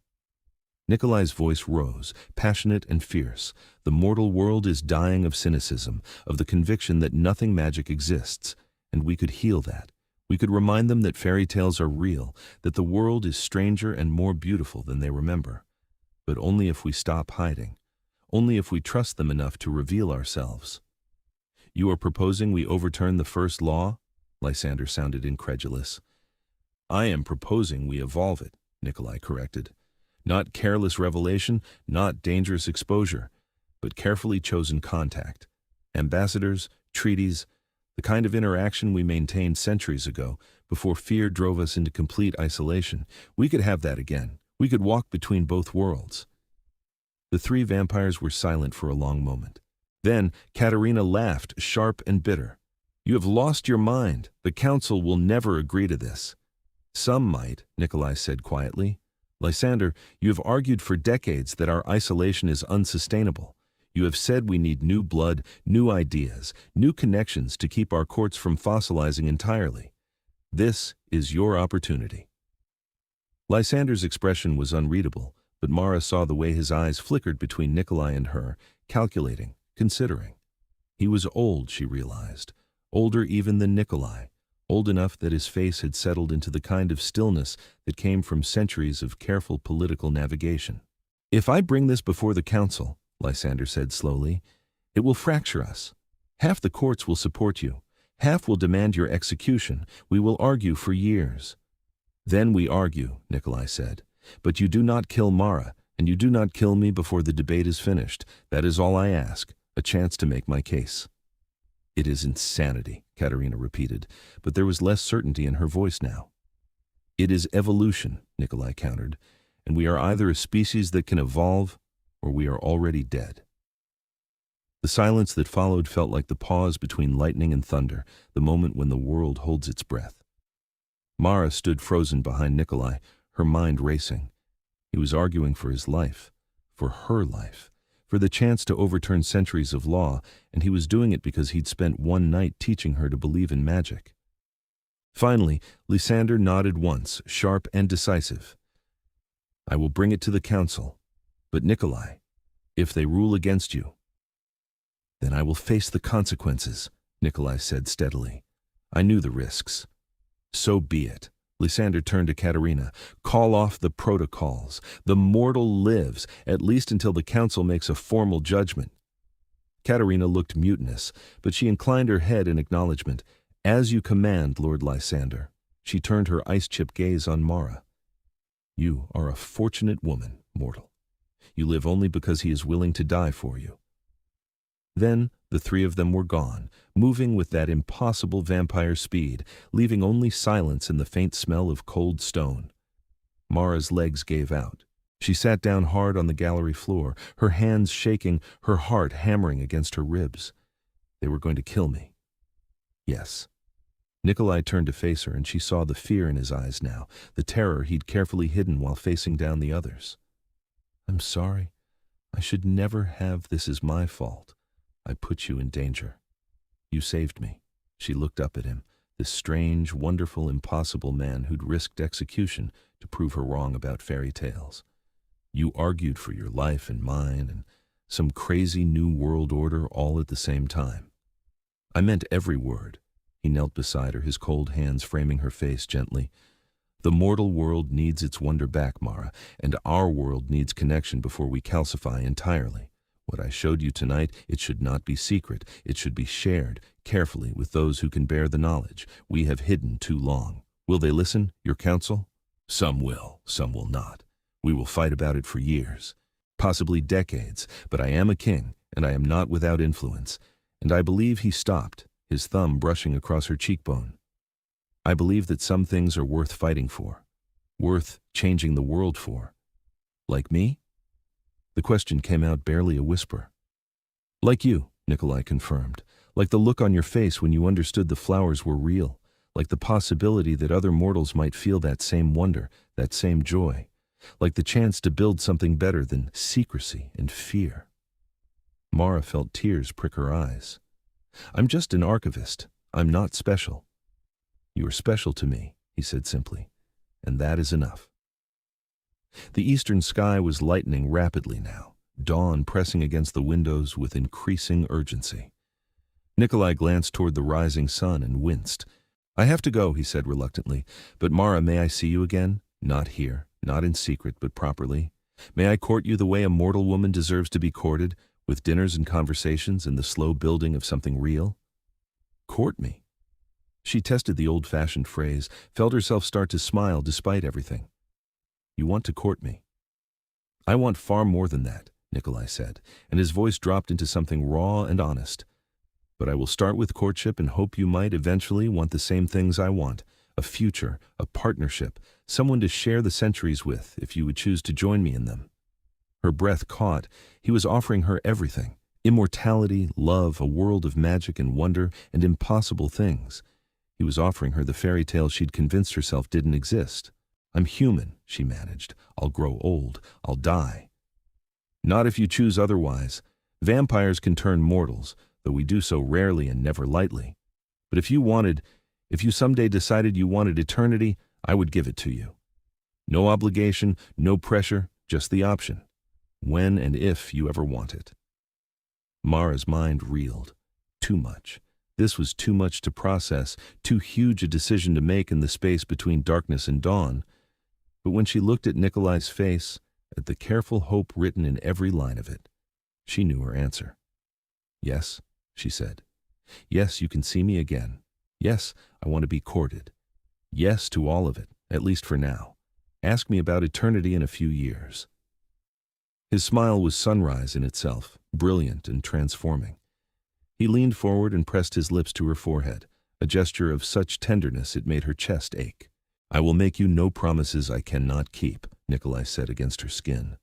[SPEAKER 1] Nikolai's voice rose, passionate and fierce. "The mortal world is dying of cynicism, of the conviction that nothing magic exists, and we could heal that. We could remind them that fairy tales are real, that the world is stranger and more beautiful than they remember. But only if we stop hiding, only if we trust them enough to reveal ourselves." "You are proposing we overturn the first law?" Lysander sounded incredulous. "I am proposing we evolve it," Nikolai corrected. "Not careless revelation, not dangerous exposure, but carefully chosen contact. Ambassadors, treaties, the kind of interaction we maintained centuries ago, before fear drove us into complete isolation. We could have that again. We could walk between both worlds." The 3 vampires were silent for a long moment. Then Katerina laughed, sharp and bitter. "You have lost your mind. The council will never agree to this." "Some might," Nikolai said quietly. "Lysander, you have argued for decades that our isolation is unsustainable. You have said we need new blood, new ideas, new connections to keep our courts from fossilizing entirely. This is your opportunity." Lysander's expression was unreadable, but Mara saw the way his eyes flickered between Nikolai and her, calculating, considering. He was old, she realized, older even than Nikolai, old enough that his face had settled into the kind of stillness that came from centuries of careful political navigation. "If I bring this before the council," Lysander said slowly, "it will fracture us. Half the courts will support you. Half will demand your execution. We will argue for years." "Then we argue," Nikolai said. "But you do not kill Mara, and you do not kill me before the debate is finished. That is all I ask, a chance to make my case." "It is insanity," Katerina repeated, but there was less certainty in her voice now. "It is evolution," Nikolai countered, "and we are either a species that can evolve, or we are already dead." The silence that followed felt like the pause between lightning and thunder, the moment when the world holds its breath. Mara stood frozen behind Nikolai, her mind racing. He was arguing for his life, for her life, for the chance to overturn centuries of law, and he was doing it because he'd spent one night teaching her to believe in magic. Finally, Lysander nodded once, sharp and decisive. "I will bring it to the council. But Nikolai, if they rule against you—" "Then I will face the consequences," Nikolai said steadily. "I knew the risks." "So be it." Lysander turned to Katerina. "Call off the protocols. The mortal lives, at least until the council makes a formal judgment." Katerina looked mutinous, but she inclined her head in acknowledgement. "As you command, Lord Lysander." She turned her ice-chip gaze on Mara. "You are a fortunate woman, mortal. You live only because he is willing to die for you." Then the three of them were gone, moving with that impossible vampire speed, leaving only silence and the faint smell of cold stone. Mara's legs gave out. She sat down hard on the gallery floor, her hands shaking, her heart hammering against her ribs. They were going to kill me. Yes. Nikolai turned to face her, and she saw the fear in his eyes now, the terror he'd carefully hidden while facing down the others. "I'm sorry. I should never have. This is my fault. I put you in danger. You saved me." She looked up at him, this strange, wonderful, impossible man who'd risked execution to prove her wrong about fairy tales. "You argued for your life and mine and some crazy new world order all at the same time." "I meant every word." He knelt beside her, his cold hands framing her face gently. "The mortal world needs its wonder back, Mara, and our world needs connection before we calcify entirely. What I showed you tonight, it should not be secret. It should be shared, carefully, with those who can bear the knowledge. We have hidden too long. Will they listen, your council? Some will, some will not. We will fight about it for years, possibly decades, but I am a king, and I am not without influence." And I believe he stopped, his thumb brushing across her cheekbone. "I believe that some things are worth fighting for, worth changing the world for. Like me?" The question came out barely a whisper. "Like you," Nikolai confirmed. "Like the look on your face when you understood the flowers were real. Like the possibility that other mortals might feel that same wonder, that same joy. Like the chance to build something better than secrecy and fear." Mara felt tears prick her eyes. "I'm just an archivist. I'm not special." "You are special to me," he said simply, "and that is enough." The eastern sky was lightening rapidly now, dawn pressing against the windows with increasing urgency. Nikolai glanced toward the rising sun and winced. "I have to go," he said reluctantly, "but Mara, may I see you again? Not here, not in secret, but properly. May I court you the way a mortal woman deserves to be courted, with dinners and conversations and the slow building of something real?" "Court me?" She tested the old-fashioned phrase, felt herself start to smile despite everything. "You want to court me?" "I want far more than that," Nikolai said, and his voice dropped into something raw and honest. "But I will start with courtship and hope you might eventually want the same things I want, a future, a partnership, someone to share the centuries with if you would choose to join me in them." Her breath caught. He was offering her everything: immortality, love, a world of magic and wonder and impossible things. He was offering her the fairy tale she'd convinced herself didn't exist. "I'm human," she managed. "I'll grow old. I'll die." "Not if you choose otherwise. Vampires can turn mortals, though we do so rarely and never lightly. But if you someday decided you wanted eternity, I would give it to you. No obligation, no pressure, just the option. When and if you ever want it. Mara's mind reeled. Too much. This was too much to process, too huge a decision to make in the space between darkness and dawn. But when she looked at Nikolai's face, at the careful hope written in every line of it, she knew her answer. Yes, she said. Yes, you can see me again. Yes, I want to be courted. Yes to all of it, at least for now. Ask me about eternity in a few years. His smile was sunrise in itself, brilliant and transforming. He leaned forward and pressed his lips to her forehead, a gesture of such tenderness it made her chest ache. I will make you no promises I cannot keep, Nikolai said against her skin.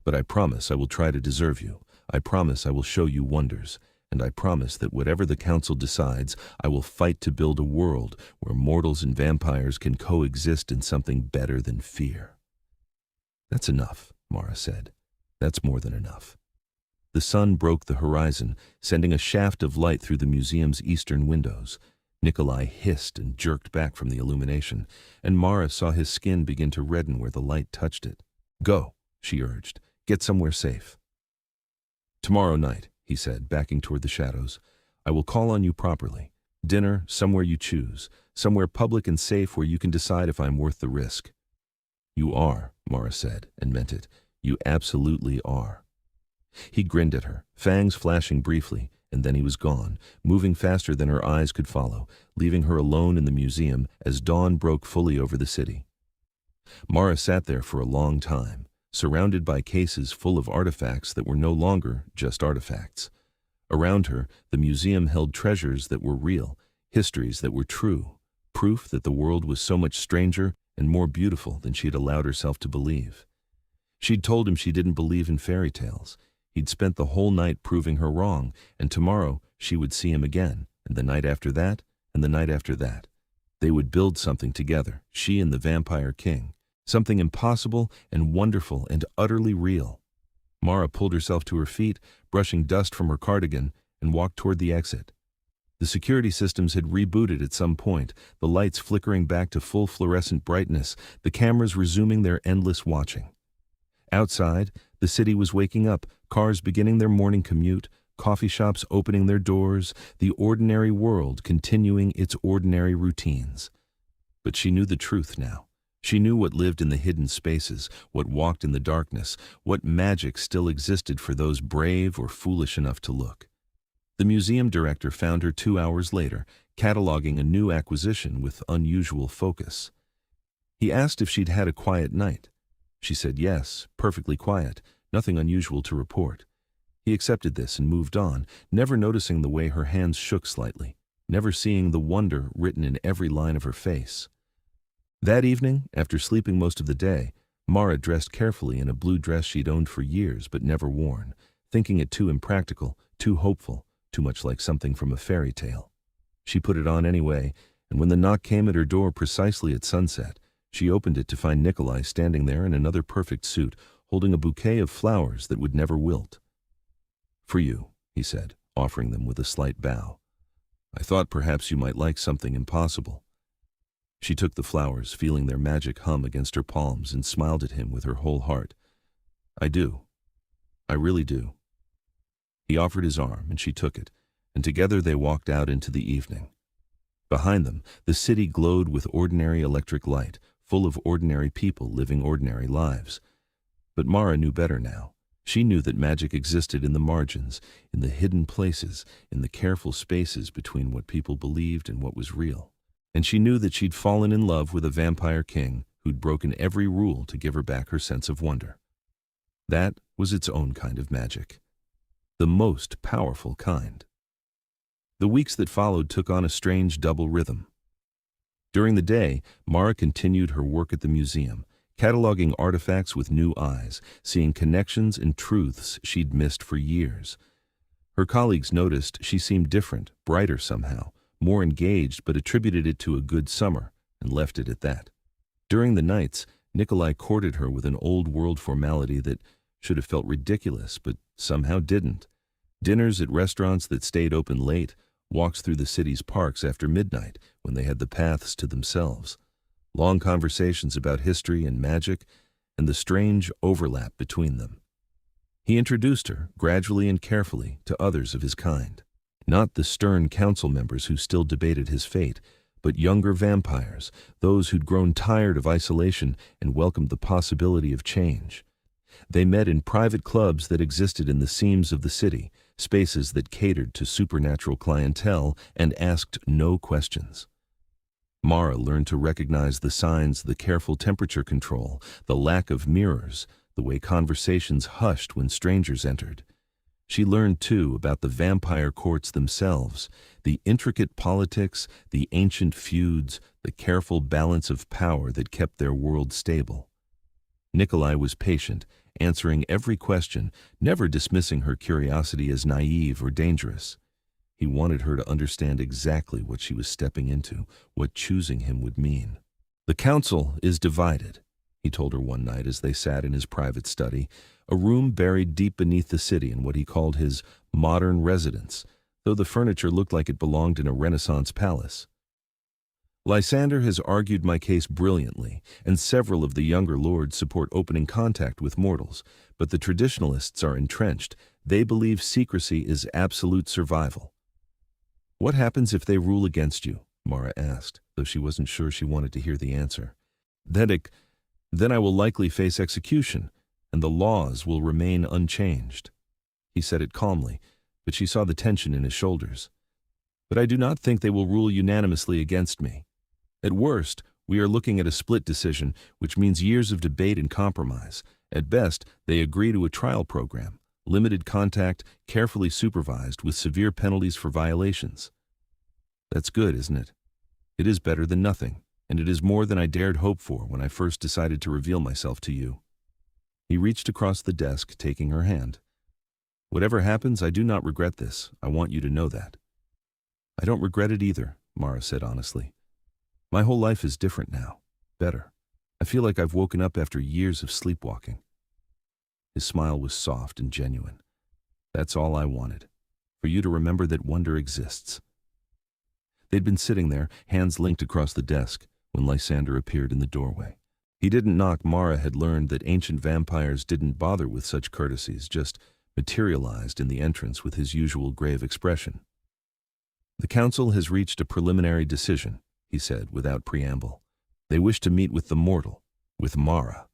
[SPEAKER 1] But I promise I will try to deserve you. I promise I will show you wonders. And I promise that whatever the council decides, I will fight to build a world where mortals and vampires can coexist in something better than fear. That's enough, Mara said. That's more than enough. The sun broke the horizon, sending a shaft of light through the museum's eastern windows. Nikolai hissed and jerked back from the illumination, and Mara saw his skin begin to redden where the light touched it. Go, she urged. Get somewhere safe. Tomorrow night, he said, backing toward the shadows. I will call on you properly. Dinner, somewhere you choose. Somewhere public and safe where you can decide if I'm worth the risk. You are, Mara said, and meant it. You absolutely are. He grinned at her, fangs flashing briefly, and then he was gone, moving faster than her eyes could follow, leaving her alone in the museum as dawn broke fully over the city. Mara sat there for a long time, surrounded by cases full of artifacts that were no longer just artifacts. Around her, the museum held treasures that were real, histories that were true, proof that the world was so much stranger and more beautiful than she had allowed herself to believe. She'd told him she didn't believe in fairy tales. He'd spent the whole night proving her wrong, and tomorrow she would see him again, and the night after that, and the night after that. They would build something together, she and the Vampire King. Something impossible and wonderful and utterly real. Mara pulled herself to her feet, brushing dust from her cardigan, and walked toward the exit. The security systems had rebooted at some point, the lights flickering back to full fluorescent brightness, the cameras resuming their endless watching. Outside, the city was waking up, cars beginning their morning commute, coffee shops opening their doors, the ordinary world continuing its ordinary routines. But she knew the truth now. She knew what lived in the hidden spaces, what walked in the darkness, what magic still existed for those brave or foolish enough to look. The museum director found her 2 hours later, cataloging a new acquisition with unusual focus. He asked if she'd had a quiet night. She said yes, perfectly quiet, nothing unusual to report. He accepted this and moved on, never noticing the way her hands shook slightly, never seeing the wonder written in every line of her face. That evening, after sleeping most of the day, Mara dressed carefully in a blue dress she'd owned for years but never worn, thinking it too impractical, too hopeful, too much like something from a fairy tale. She put it on anyway, and when the knock came at her door precisely at sunset, she opened it to find Nikolai standing there in another perfect suit, holding a bouquet of flowers that would never wilt. For you, he said, offering them with a slight bow. I thought perhaps you might like something impossible. She took the flowers, feeling their magic hum against her palms, and smiled at him with her whole heart. I do. I really do. He offered his arm, and she took it, and together they walked out into the evening. Behind them, the city glowed with ordinary electric light, full of ordinary people living ordinary lives. But Mara knew better now. She knew that magic existed in the margins, in the hidden places, in the careful spaces between what people believed and what was real. And she knew that she'd fallen in love with a vampire king who'd broken every rule to give her back her sense of wonder. That was its own kind of magic. The most powerful kind. The weeks that followed took on a strange double rhythm. During the day, Mara continued her work at the museum, cataloging artifacts with new eyes, seeing connections and truths she'd missed for years. Her colleagues noticed she seemed different, brighter somehow, more engaged, but attributed it to a good summer, and left it at that. During the nights, Nikolai courted her with an old-world formality that should have felt ridiculous, but somehow didn't. Dinners at restaurants that stayed open late, walks through the city's parks after midnight when they had the paths to themselves, long conversations about history and magic and the strange overlap between them. He introduced her, gradually and carefully, to others of his kind. Not the stern council members who still debated his fate, but younger vampires, those who'd grown tired of isolation and welcomed the possibility of change. They met in private clubs that existed in the seams of the city, spaces that catered to supernatural clientele and asked no questions. Mara learned to recognize the signs, the careful temperature control, the lack of mirrors, the way conversations hushed when strangers entered. She learned, too, about the vampire courts themselves, the intricate politics, the ancient feuds, the careful balance of power that kept their world stable. Nikolai was patient, answering every question, never dismissing her curiosity as naive or dangerous. He wanted her to understand exactly what she was stepping into, what choosing him would mean. "The council is divided," he told her one night as they sat in his private study, a room buried deep beneath the city in what he called his modern residence, though the furniture looked like it belonged in a Renaissance palace. "Lysander has argued my case brilliantly, and several of the younger lords support opening contact with mortals, but the traditionalists are entrenched. They believe secrecy is absolute survival." "What happens if they rule against you?" Mara asked, though she wasn't sure she wanted to hear the answer. Then I will likely face execution, and the laws will remain unchanged." He said it calmly, but she saw the tension in his shoulders. "But I do not think they will rule unanimously against me. At worst, we are looking at a split decision, which means years of debate and compromise. At best, they agree to a trial program, limited contact, carefully supervised, with severe penalties for violations." "That's good, isn't it? It is better than nothing, and it is more than I dared hope for when I first decided to reveal myself to you." He reached across the desk, taking her hand. "Whatever happens, I do not regret this. I want you to know that." "I don't regret it either," Mara said honestly. "My whole life is different now. Better. I feel like I've woken up after years of sleepwalking." His smile was soft and genuine. "That's all I wanted. For you to remember that wonder exists." They'd been sitting there, hands linked across the desk, when Lysander appeared in the doorway. He didn't knock. Mara had learned that ancient vampires didn't bother with such courtesies, just materialized in the entrance with his usual grave expression. "The council has reached a preliminary decision," he said without preamble. "They wish to meet with the mortal, with Mara."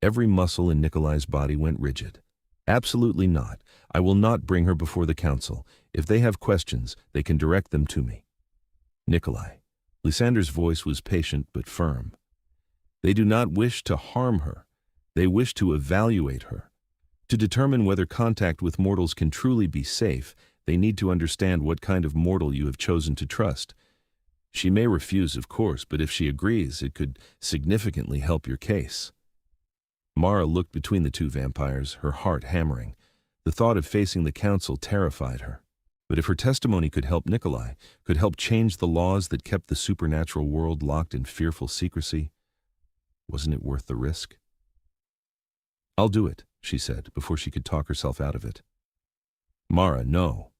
[SPEAKER 1] Every muscle in Nikolai's body went rigid. "Absolutely not. I will not bring her before the council. If they have questions, they can direct them to me." "Nikolai." Lysander's voice was patient but firm. "They do not wish to harm her. They wish to evaluate her. To determine whether contact with mortals can truly be safe, they need to understand what kind of mortal you have chosen to trust. She may refuse, of course, but if she agrees, it could significantly help your case." Mara looked between the two vampires, her heart hammering. The thought of facing the council terrified her. But if her testimony could help Nikolai, could help change the laws that kept the supernatural world locked in fearful secrecy, wasn't it worth the risk? "I'll do it," she said, before she could talk herself out of it. "Mara, no."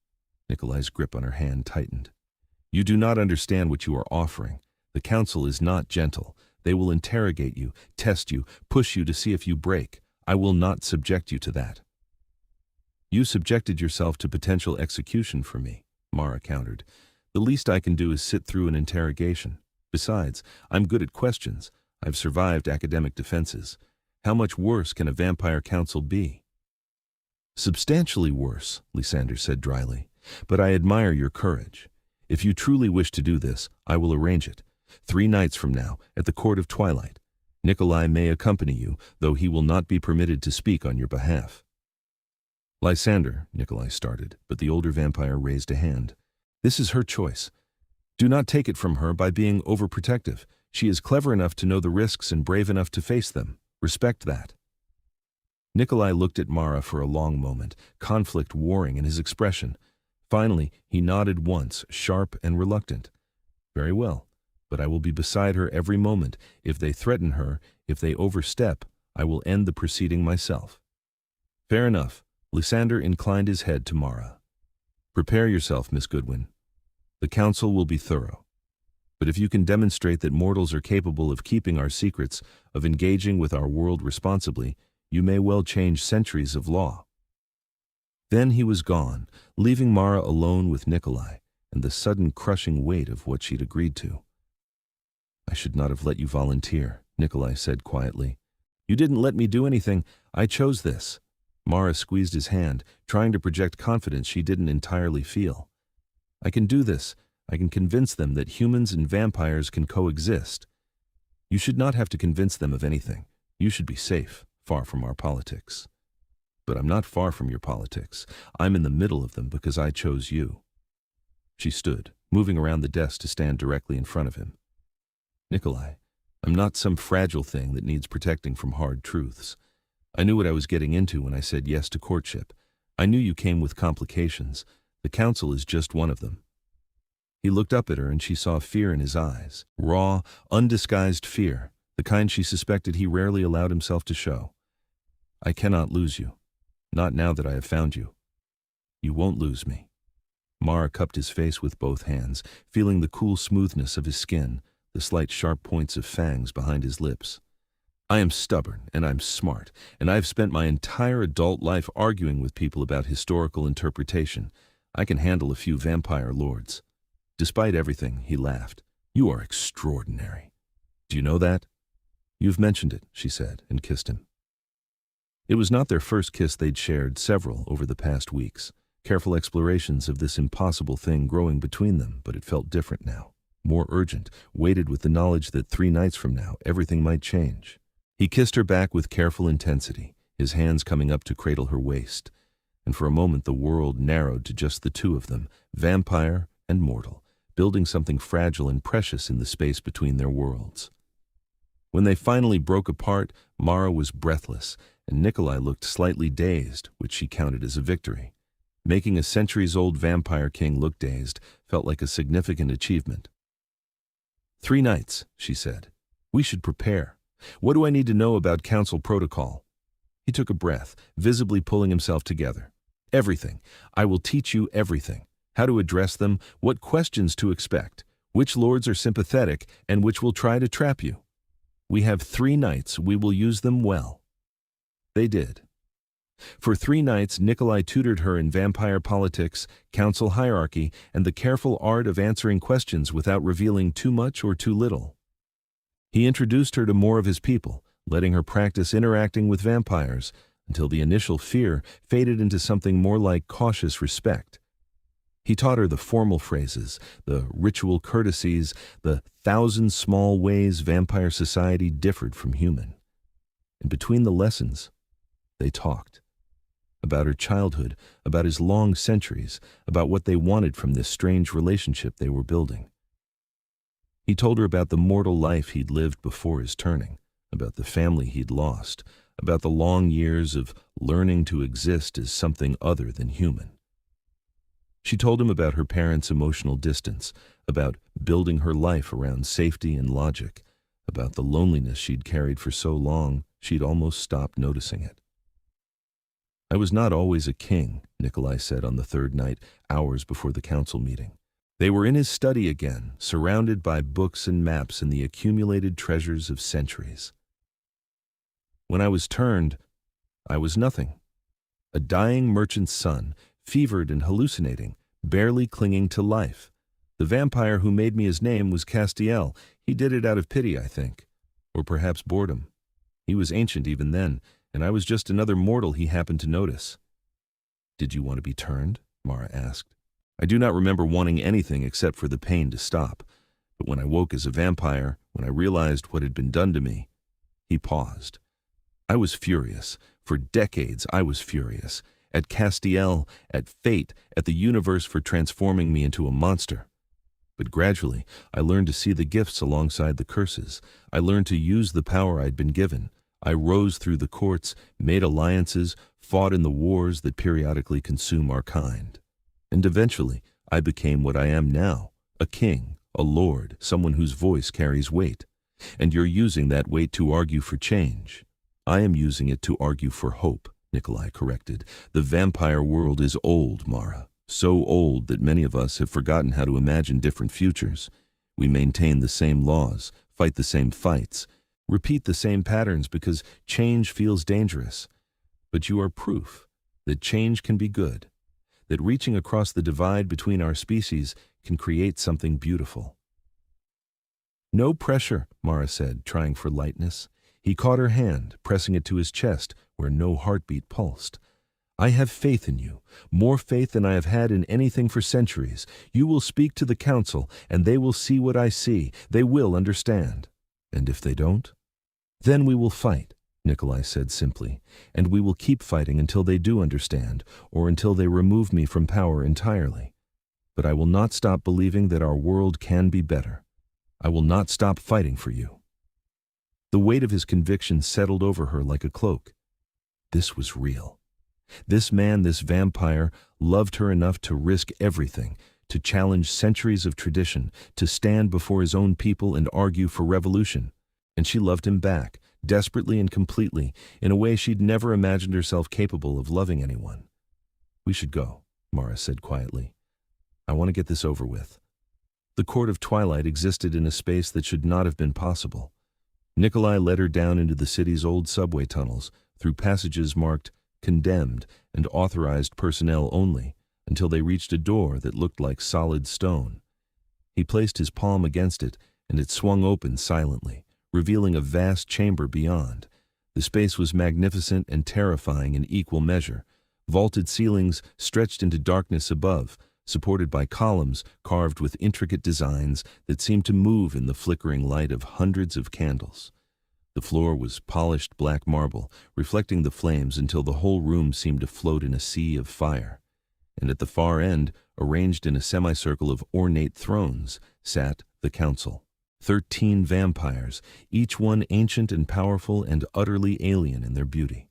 [SPEAKER 1] Nikolai's grip on her hand tightened. "You do not understand what you are offering. The council is not gentle. They will interrogate you, test you, push you to see if you break. I will not subject you to that." "You subjected yourself to potential execution for me," Mara countered. "The least I can do is sit through an interrogation. Besides, I'm good at questions. I've survived academic defenses. How much worse can a vampire council be?" "Substantially worse," Lysander said dryly. "But I admire your courage. If you truly wish to do this, I will arrange it. 3 nights from now, at the Court of Twilight. Nikolai may accompany you, though he will not be permitted to speak on your behalf." "Lysander," Nikolai started, but the older vampire raised a hand. "This is her choice. Do not take it from her by being overprotective. She is clever enough to know the risks and brave enough to face them. Respect that." Nikolai looked at Mara for a long moment, conflict warring in his expression. Finally, he nodded once, sharp and reluctant. "Very well, but I will be beside her every moment. If they threaten her, if they overstep, I will end the proceeding myself." "Fair enough." Lysander inclined his head to Mara. Prepare yourself, Miss Goodwin. The council will be thorough. But if you can demonstrate that mortals are capable of keeping our secrets, of engaging with our world responsibly, you may well change centuries of law. Then he was gone, leaving Mara alone with Nikolai and the sudden crushing weight of what she'd agreed to. I should not have let you volunteer, Nikolai said quietly. You didn't let me do anything. I chose this. Mara squeezed his hand, trying to project confidence she didn't entirely feel. I can do this. I can convince them that humans and vampires can coexist. You should not have to convince them of anything. You should be safe, far from our politics. But I'm not far from your politics. I'm in the middle of them because I chose you. She stood, moving around the desk to stand directly in front of him. Nikolai, I'm not some fragile thing that needs protecting from hard truths. I knew what I was getting into when I said yes to courtship. I knew you came with complications. The council is just one of them. He looked up at her and she saw fear in his eyes. Raw, undisguised fear, the kind she suspected he rarely allowed himself to show. I cannot lose you. Not now that I have found you. You won't lose me. Mara cupped his face with both hands, feeling the cool smoothness of his skin, the slight sharp points of fangs behind his lips. I am stubborn, and I'm smart, and I've spent my entire adult life arguing with people about historical interpretation. I can handle a few vampire lords. Despite everything, he laughed. You are extraordinary. Do you know that? You've mentioned it, she said, and kissed him. It was not their first kiss. They'd shared several over the past weeks, careful explorations of this impossible thing growing between them, but it felt different now, more urgent, weighted with the knowledge that 3 nights from now everything might change. He kissed her back with careful intensity, his hands coming up to cradle her waist, and for a moment the world narrowed to just the two of them, vampire and mortal, building something fragile and precious in the space between their worlds. When they finally broke apart, Mara was breathless, and Nikolai looked slightly dazed, which she counted as a victory. Making a centuries-old vampire king look dazed felt like a significant achievement. 3 nights, she said. We should prepare. What do I need to know about council protocol? He took a breath, visibly pulling himself together. Everything. I will teach you everything. How to address them, what questions to expect, which lords are sympathetic, and which will try to trap you. We have 3 nights. We will use them well. They did. For 3 nights, Nikolai tutored her in vampire politics, council hierarchy, and the careful art of answering questions without revealing too much or too little. He introduced her to more of his people, letting her practice interacting with vampires until the initial fear faded into something more like cautious respect. He taught her the formal phrases, the ritual courtesies, the 1,000 small ways vampire society differed from human. And between the lessons, they talked. About her childhood, about his long centuries, about what they wanted from this strange relationship they were building. He told her about the mortal life he'd lived before his turning, about the family he'd lost, about the long years of learning to exist as something other than human. She told him about her parents' emotional distance, about building her life around safety and logic, about the loneliness she'd carried for so long she'd almost stopped noticing it. I was not always a king, Nikolai said on the 3rd night, hours before the council meeting. They were in his study again, surrounded by books and maps and the accumulated treasures of centuries. When I was turned, I was nothing. A dying merchant's son, fevered and hallucinating, barely clinging to life. The vampire who made me his name was Castiel. He did it out of pity, I think. Or perhaps boredom. He was ancient even then, and I was just another mortal he happened to notice. Did you want to be turned? Mara asked. I do not remember wanting anything except for the pain to stop. But when I woke as a vampire, when I realized what had been done to me, he paused. I was furious. For decades I was furious. At Castiel, at fate, at the universe for transforming me into a monster. But gradually, I learned to see the gifts alongside the curses. I learned to use the power I'd been given. I rose through the courts, made alliances, fought in the wars that periodically consume our kind. And eventually, I became what I am now, a king, a lord, someone whose voice carries weight. And you're using that weight to argue for change. I am using it to argue for hope, Nikolai corrected. The vampire world is old, Mara. So old that many of us have forgotten how to imagine different futures. We maintain the same laws, fight the same fights, repeat the same patterns because change feels dangerous. But you are proof that change can be good, that reaching across the divide between our species can create something beautiful. No pressure, Mara said, trying for lightness. He caught her hand, pressing it to his chest where no heartbeat pulsed. I have faith in you, more faith than I have had in anything for centuries. You will speak to the council, and they will see what I see. They will understand. And if they don't? Then we will fight, Nikolai said simply, and we will keep fighting until they do understand, or until they remove me from power entirely. But I will not stop believing that our world can be better. I will not stop fighting for you. The weight of his conviction settled over her like a cloak. This was real. This man, this vampire, loved her enough to risk everything, to challenge centuries of tradition, to stand before his own people and argue for revolution. And she loved him back, desperately and completely, in a way she'd never imagined herself capable of loving anyone. We should go, Mara said quietly. I want to get this over with. The Court of Twilight existed in a space that should not have been possible. Nikolai led her down into the city's old subway tunnels, through passages marked condemned and authorized personnel only, until they reached a door that looked like solid stone. He placed his palm against it, and it swung open silently, revealing a vast chamber beyond. The space was magnificent and terrifying in equal measure. Vaulted ceilings stretched into darkness above, supported by columns carved with intricate designs that seemed to move in the flickering light of hundreds of candles. The floor was polished black marble, reflecting the flames until the whole room seemed to float in a sea of fire. And at the far end, arranged in a semicircle of ornate thrones, sat the council. 13 vampires, each one ancient and powerful and utterly alien in their beauty.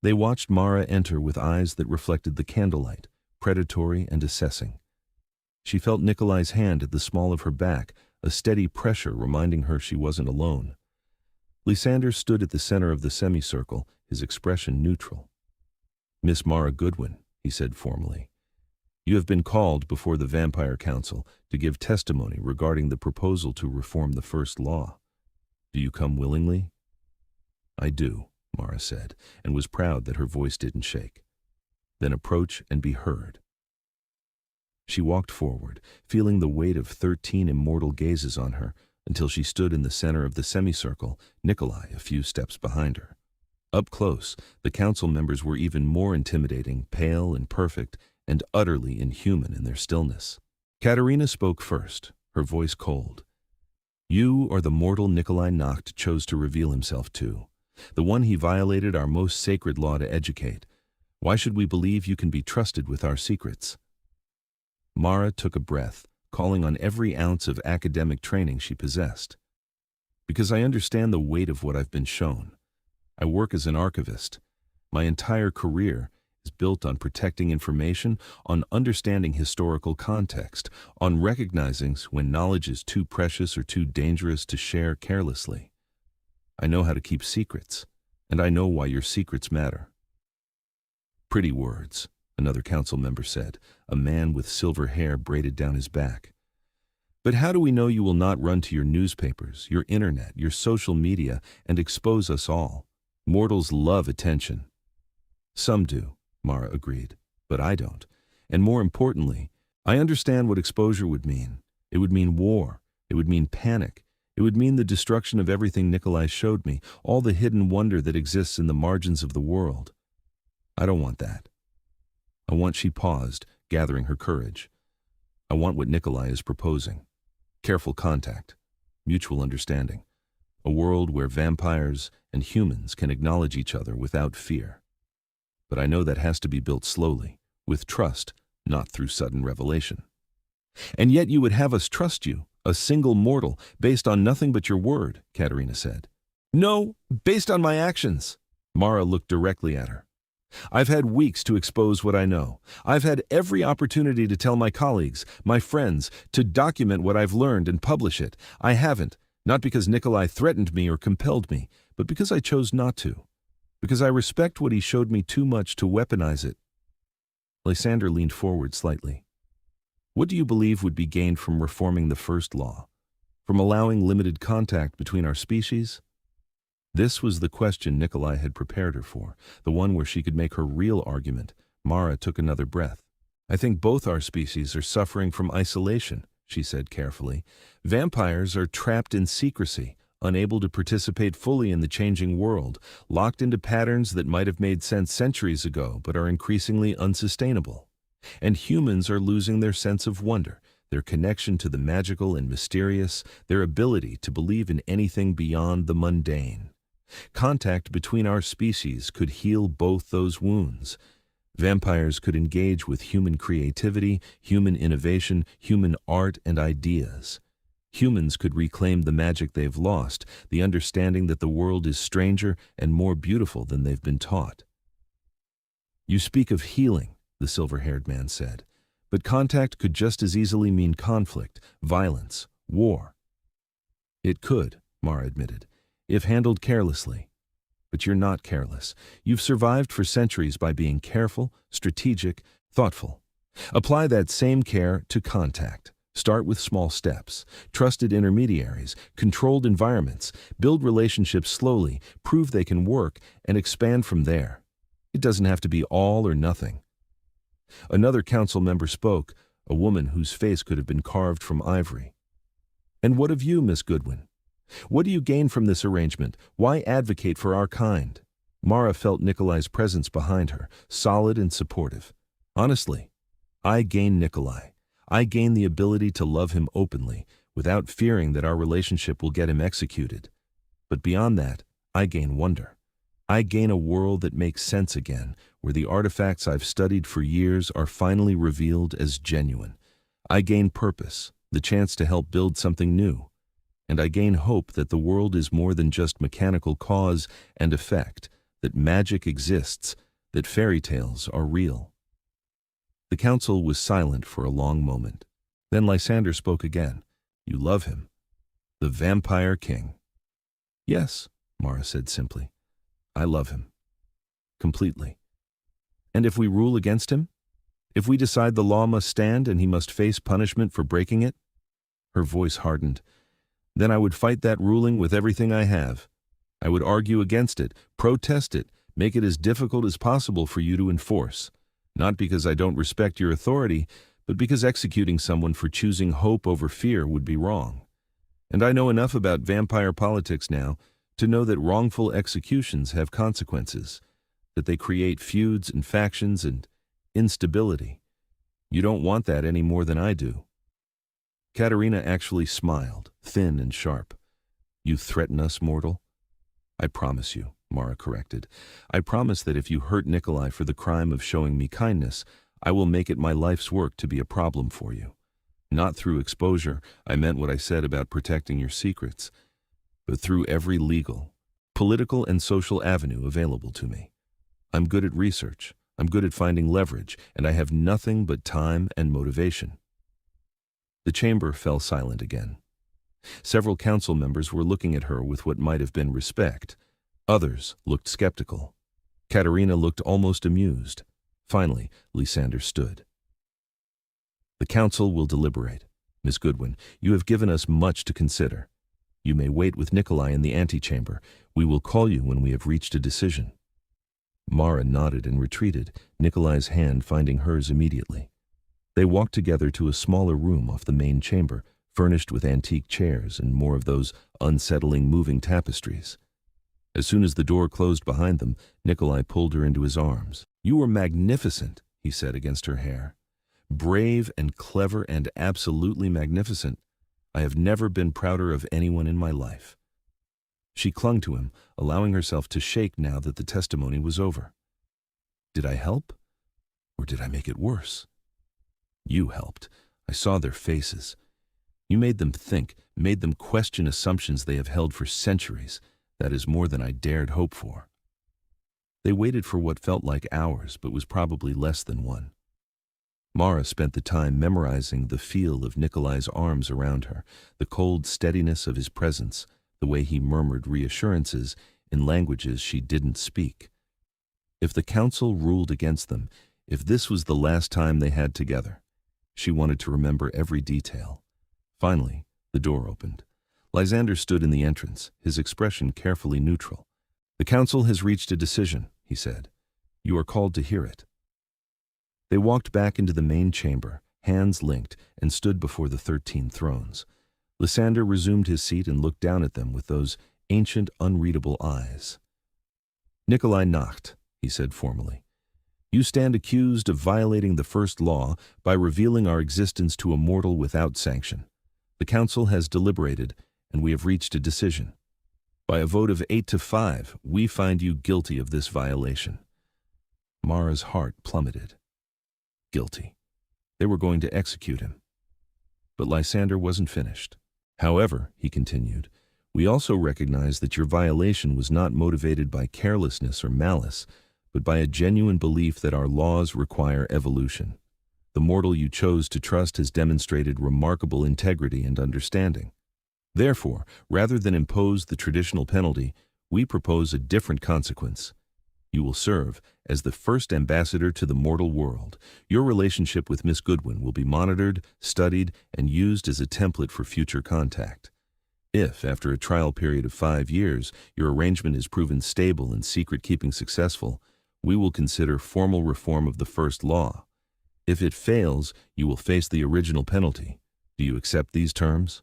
[SPEAKER 1] They watched Mara enter with eyes that reflected the candlelight, predatory and assessing. She felt Nikolai's hand at the small of her back, a steady pressure reminding her she wasn't alone. Lysander stood at the center of the semicircle, his expression neutral. Miss Mara Goodwin, he said formally, you have been called before the Vampire Council to give testimony regarding the proposal to reform the first law. Do you come willingly? I do, Mara said, and was proud that her voice didn't shake. Then approach and be heard. She walked forward, feeling the weight of 13 immortal gazes on her, until she stood in the center of the semicircle, Nikolai a few steps behind her. Up close, the council members were even more intimidating, pale and perfect, and utterly inhuman in their stillness. Katerina spoke first, her voice cold. You are the mortal Nikolai Nacht chose to reveal himself to, the one he violated our most sacred law to educate. Why should we believe you can be trusted with our secrets? Mara took a breath, calling on every ounce of academic training she possessed. Because I understand the weight of what I've been shown. I work as an archivist. My entire career is built on protecting information, on understanding historical context, on recognizing when knowledge is too precious or too dangerous to share carelessly. I know how to keep secrets, and I know why your secrets matter. Pretty words, another council member said, a man with silver hair braided down his back. But how do we know you will not run to your newspapers, your internet, your social media, and expose us all? Mortals love attention. Some do, Mara agreed, but I don't. And more importantly, I understand what exposure would mean. It would mean war. It would mean panic. It would mean the destruction of everything Nikolai showed me, all the hidden wonder that exists in the margins of the world. I don't want that. She paused, gathering her courage. I want what Nikolai is proposing. Careful contact, mutual understanding, a world where vampires and humans can acknowledge each other without fear. But I know that has to be built slowly, with trust, not through sudden revelation. And yet you would have us trust you, a single mortal, based on nothing but your word, Katerina said. No, based on my actions. Mara looked directly at her. I've had weeks to expose what I know. I've had every opportunity to tell my colleagues, my friends, to document what I've learned and publish it. I haven't, not because Nikolai threatened me or compelled me, but because I chose not to. Because I respect what he showed me too much to weaponize it. Lysander leaned forward slightly. What do you believe would be gained from reforming the first law? From allowing limited contact between our species? This was the question Nikolai had prepared her for, the one where she could make her real argument. Mara took another breath. I think both our species are suffering from isolation, she said carefully. Vampires are trapped in secrecy, unable to participate fully in the changing world, locked into patterns that might have made sense centuries ago but are increasingly unsustainable. And humans are losing their sense of wonder, their connection to the magical and mysterious, their ability to believe in anything beyond the mundane. Contact between our species could heal both those wounds. Vampires could engage with human creativity, human innovation, human art and ideas. Humans could reclaim the magic they've lost, the understanding that the world is stranger and more beautiful than they've been taught. You speak of healing, the silver-haired man said, but contact could just as easily mean conflict, violence, war. It could, Mara admitted, if handled carelessly. But you're not careless. You've survived for centuries by being careful, strategic, thoughtful. Apply that same care to contact. Start with small steps, trusted intermediaries, controlled environments, build relationships slowly, prove they can work, and expand from there. It doesn't have to be all or nothing. Another council member spoke, a woman whose face could have been carved from ivory. And what of you, Miss Goodwin? What do you gain from this arrangement? Why advocate for our kind? Mara felt Nikolai's presence behind her, solid and supportive. Honestly, I gain Nikolai. I gain the ability to love him openly, without fearing that our relationship will get him executed. But beyond that, I gain wonder. I gain a world that makes sense again, where the artifacts I've studied for years are finally revealed as genuine. I gain purpose, the chance to help build something new. And I gain hope that the world is more than just mechanical cause and effect, that magic exists, that fairy tales are real. The council was silent for a long moment. Then Lysander spoke again. You love him. The Vampire King. Yes, Mara said simply. I love him. Completely. And if we rule against him? If we decide the law must stand and he must face punishment for breaking it? Her voice hardened. Then I would fight that ruling with everything I have. I would argue against it, protest it, make it as difficult as possible for you to enforce. Not because I don't respect your authority, but because executing someone for choosing hope over fear would be wrong. And I know enough about vampire politics now to know that wrongful executions have consequences, that they create feuds and factions and instability. You don't want that any more than I do. Katerina actually smiled, thin and sharp. You threaten us, mortal? I promise you, Mara corrected. I promise that if you hurt Nikolai for the crime of showing me kindness, I will make it my life's work to be a problem for you. Not through exposure, I meant what I said about protecting your secrets, but through every legal, political and social avenue available to me. I'm good at research, I'm good at finding leverage, and I have nothing but time and motivation. The chamber fell silent again. Several council members were looking at her with what might have been respect. Others looked skeptical. Katerina looked almost amused. Finally, Lysander stood. The council will deliberate. Miss Goodwin, you have given us much to consider. You may wait with Nikolai in the antechamber. We will call you when we have reached a decision. Mara nodded and retreated, Nikolai's hand finding hers immediately. They walked together to a smaller room off the main chamber, furnished with antique chairs and more of those unsettling moving tapestries. As soon as the door closed behind them, Nikolai pulled her into his arms. You were magnificent, he said against her hair. Brave and clever and absolutely magnificent. I have never been prouder of anyone in my life. She clung to him, allowing herself to shake now that the testimony was over. Did I help? Or did I make it worse? You helped. I saw their faces. You made them think, made them question assumptions they have held for centuries. That is more than I dared hope for. They waited for what felt like hours, but was probably less than one. Mara spent the time memorizing the feel of Nikolai's arms around her, the cold steadiness of his presence, the way he murmured reassurances in languages she didn't speak. If the council ruled against them, if this was the last time they had together. She wanted to remember every detail. Finally, the door opened. Lysander stood in the entrance, his expression carefully neutral. "The council has reached a decision," he said. "You are called to hear it." They walked back into the main chamber, hands linked, and stood before the 13 thrones. Lysander resumed his seat and looked down at them with those ancient, unreadable eyes. "Nikolai Nacht," he said formally, "you stand accused of violating the first law by revealing our existence to a mortal without sanction. The council has deliberated, and we have reached a decision. By a vote of 8 to 5, we find you guilty of this violation." Mara's heart plummeted. Guilty. They were going to execute him. But Lysander wasn't finished. "However," he continued, "we also recognize that your violation was not motivated by carelessness or malice, but by a genuine belief that our laws require evolution. The mortal you chose to trust has demonstrated remarkable integrity and understanding. Therefore, rather than impose the traditional penalty, we propose a different consequence. You will serve as the first ambassador to the mortal world. Your relationship with Miss Goodwin will be monitored, studied, and used as a template for future contact. If, after a trial period of 5 years, your arrangement is proven stable and secret-keeping successful, we will consider formal reform of the first law. If it fails, you will face the original penalty. Do you accept these terms?"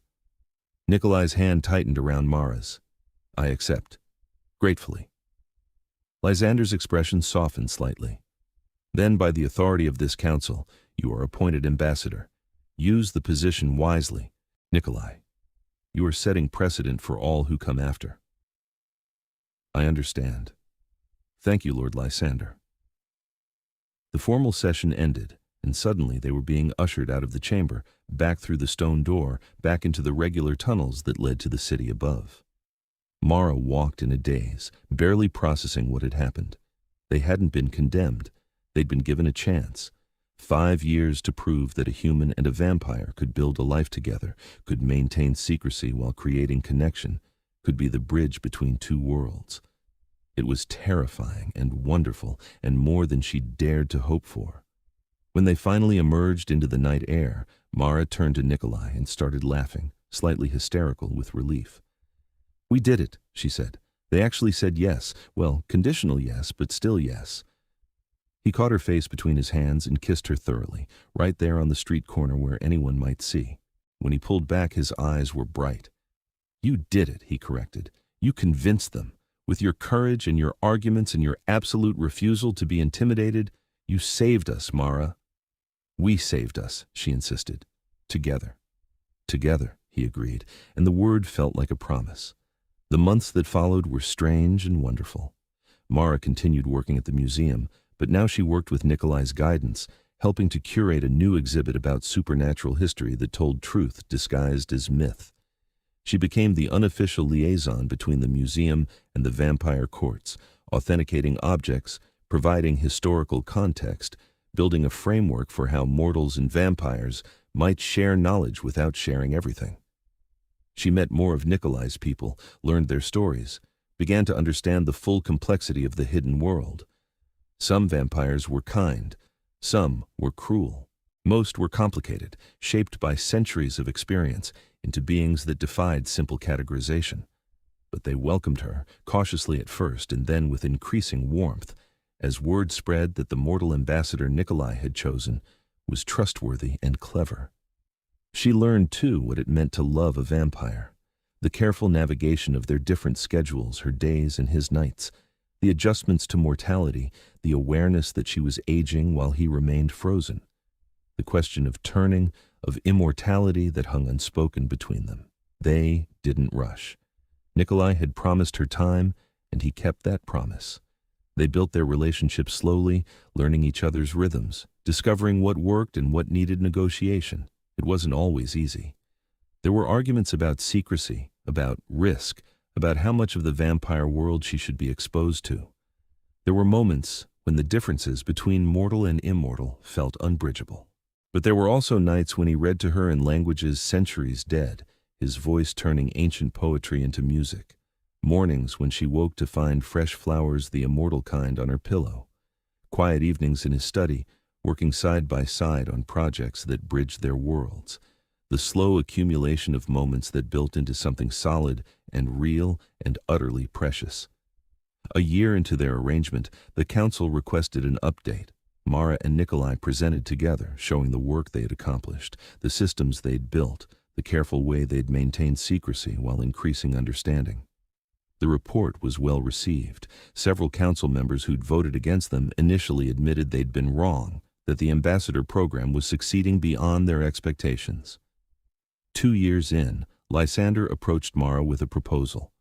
[SPEAKER 1] Nikolai's hand tightened around Mara's. "I accept." Gratefully. Lysander's expression softened slightly. "Then, by the authority of this council, you are appointed ambassador. Use the position wisely. Nikolai, you are setting precedent for all who come after." "I understand. Thank you, Lord Lysander." The formal session ended, and suddenly they were being ushered out of the chamber, back through the stone door, back into the regular tunnels that led to the city above. Mara walked in a daze, barely processing what had happened. They hadn't been condemned. They'd been given a chance. 5 years to prove that a human and a vampire could build a life together, could maintain secrecy while creating connection, could be the bridge between 2 worlds. It was terrifying and wonderful, and more than she'd dared to hope for. When they finally emerged into the night air, Mara turned to Nikolai and started laughing, slightly hysterical with relief. "We did it," she said. "They actually said yes. Well, conditional yes, but still yes." He caught her face between his hands and kissed her thoroughly, right there on the street corner where anyone might see. When he pulled back, his eyes were bright. "You did it," he corrected. "You convinced them. With your courage and your arguments and your absolute refusal to be intimidated, you saved us, Mara." "We saved us," she insisted. "Together." "Together," he agreed, and the word felt like a promise. The months that followed were strange and wonderful. Mara continued working at the museum, but now she worked with Nikolai's guidance, helping to curate a new exhibit about supernatural history that told truth disguised as myth. She became the unofficial liaison between the museum and the vampire courts, authenticating objects, providing historical context, building a framework for how mortals and vampires might share knowledge without sharing everything. She met more of Nikolai's people, learned their stories, began to understand the full complexity of the hidden world. Some vampires were kind, some were cruel. Most were complicated, shaped by centuries of experience into beings that defied simple categorization. But they welcomed her, cautiously at first and then with increasing warmth, as word spread that the mortal ambassador Nikolai had chosen was trustworthy and clever. She learned, too, what it meant to love a vampire, the careful navigation of their different schedules, her days and his nights, the adjustments to mortality, the awareness that she was aging while he remained frozen, the question of turning, of immortality that hung unspoken between them. They didn't rush. Nikolai had promised her time, and he kept that promise. They built their relationship slowly, learning each other's rhythms, discovering what worked and what needed negotiation. It wasn't always easy. There were arguments about secrecy, about risk, about how much of the vampire world she should be exposed to. There were moments when the differences between mortal and immortal felt unbridgeable. But there were also nights when he read to her in languages centuries dead, his voice turning ancient poetry into music. Mornings when she woke to find fresh flowers, the immortal kind, on her pillow. quiet evenings in his study, working side by side on projects that bridged their worlds, the slow accumulation of moments that built into something solid and real and utterly precious. A year into their arrangement, the council requested an update. Mara and Nikolai presented together, showing the work they had accomplished, the systems they'd built, the careful way they'd maintained secrecy while increasing understanding. The report was well received. Several council members who'd voted against them initially admitted they'd been wrong, that the ambassador program was succeeding beyond their expectations. 2 years in, Lysander approached Mara with a proposal.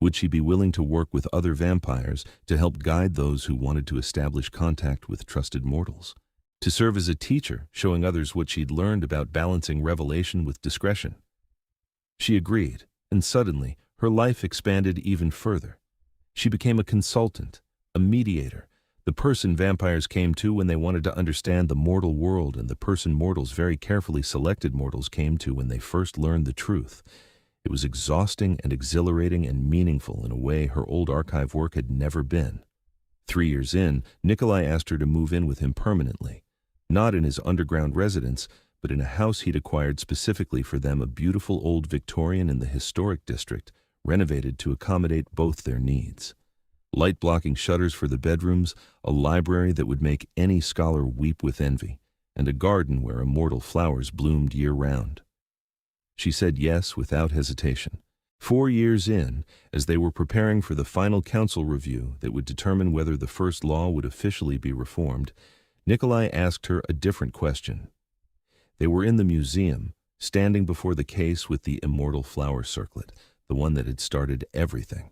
[SPEAKER 1] Would she be willing to work with other vampires to help guide those who wanted to establish contact with trusted mortals? To serve as a teacher, showing others what she'd learned about balancing revelation with discretion? She agreed, and suddenly, her life expanded even further. She became a consultant, a mediator, the person vampires came to when they wanted to understand the mortal world, and the person mortals, very carefully selected mortals, came to when they first learned the truth. It was exhausting and exhilarating and meaningful in a way her old archive work had never been. 3 years in, Nikolai asked her to move in with him permanently, not in his underground residence, but in a house he'd acquired specifically for them, a beautiful old Victorian in the historic district, renovated to accommodate both their needs. Light-blocking shutters for the bedrooms, a library that would make any scholar weep with envy, and a garden where immortal flowers bloomed year-round. She said yes without hesitation. 4 years in, as they were preparing for the final council review that would determine whether the first law would officially be reformed, Nikolai asked her a different question. They were in the museum, standing before the case with the immortal flower circlet, the one that had started everything.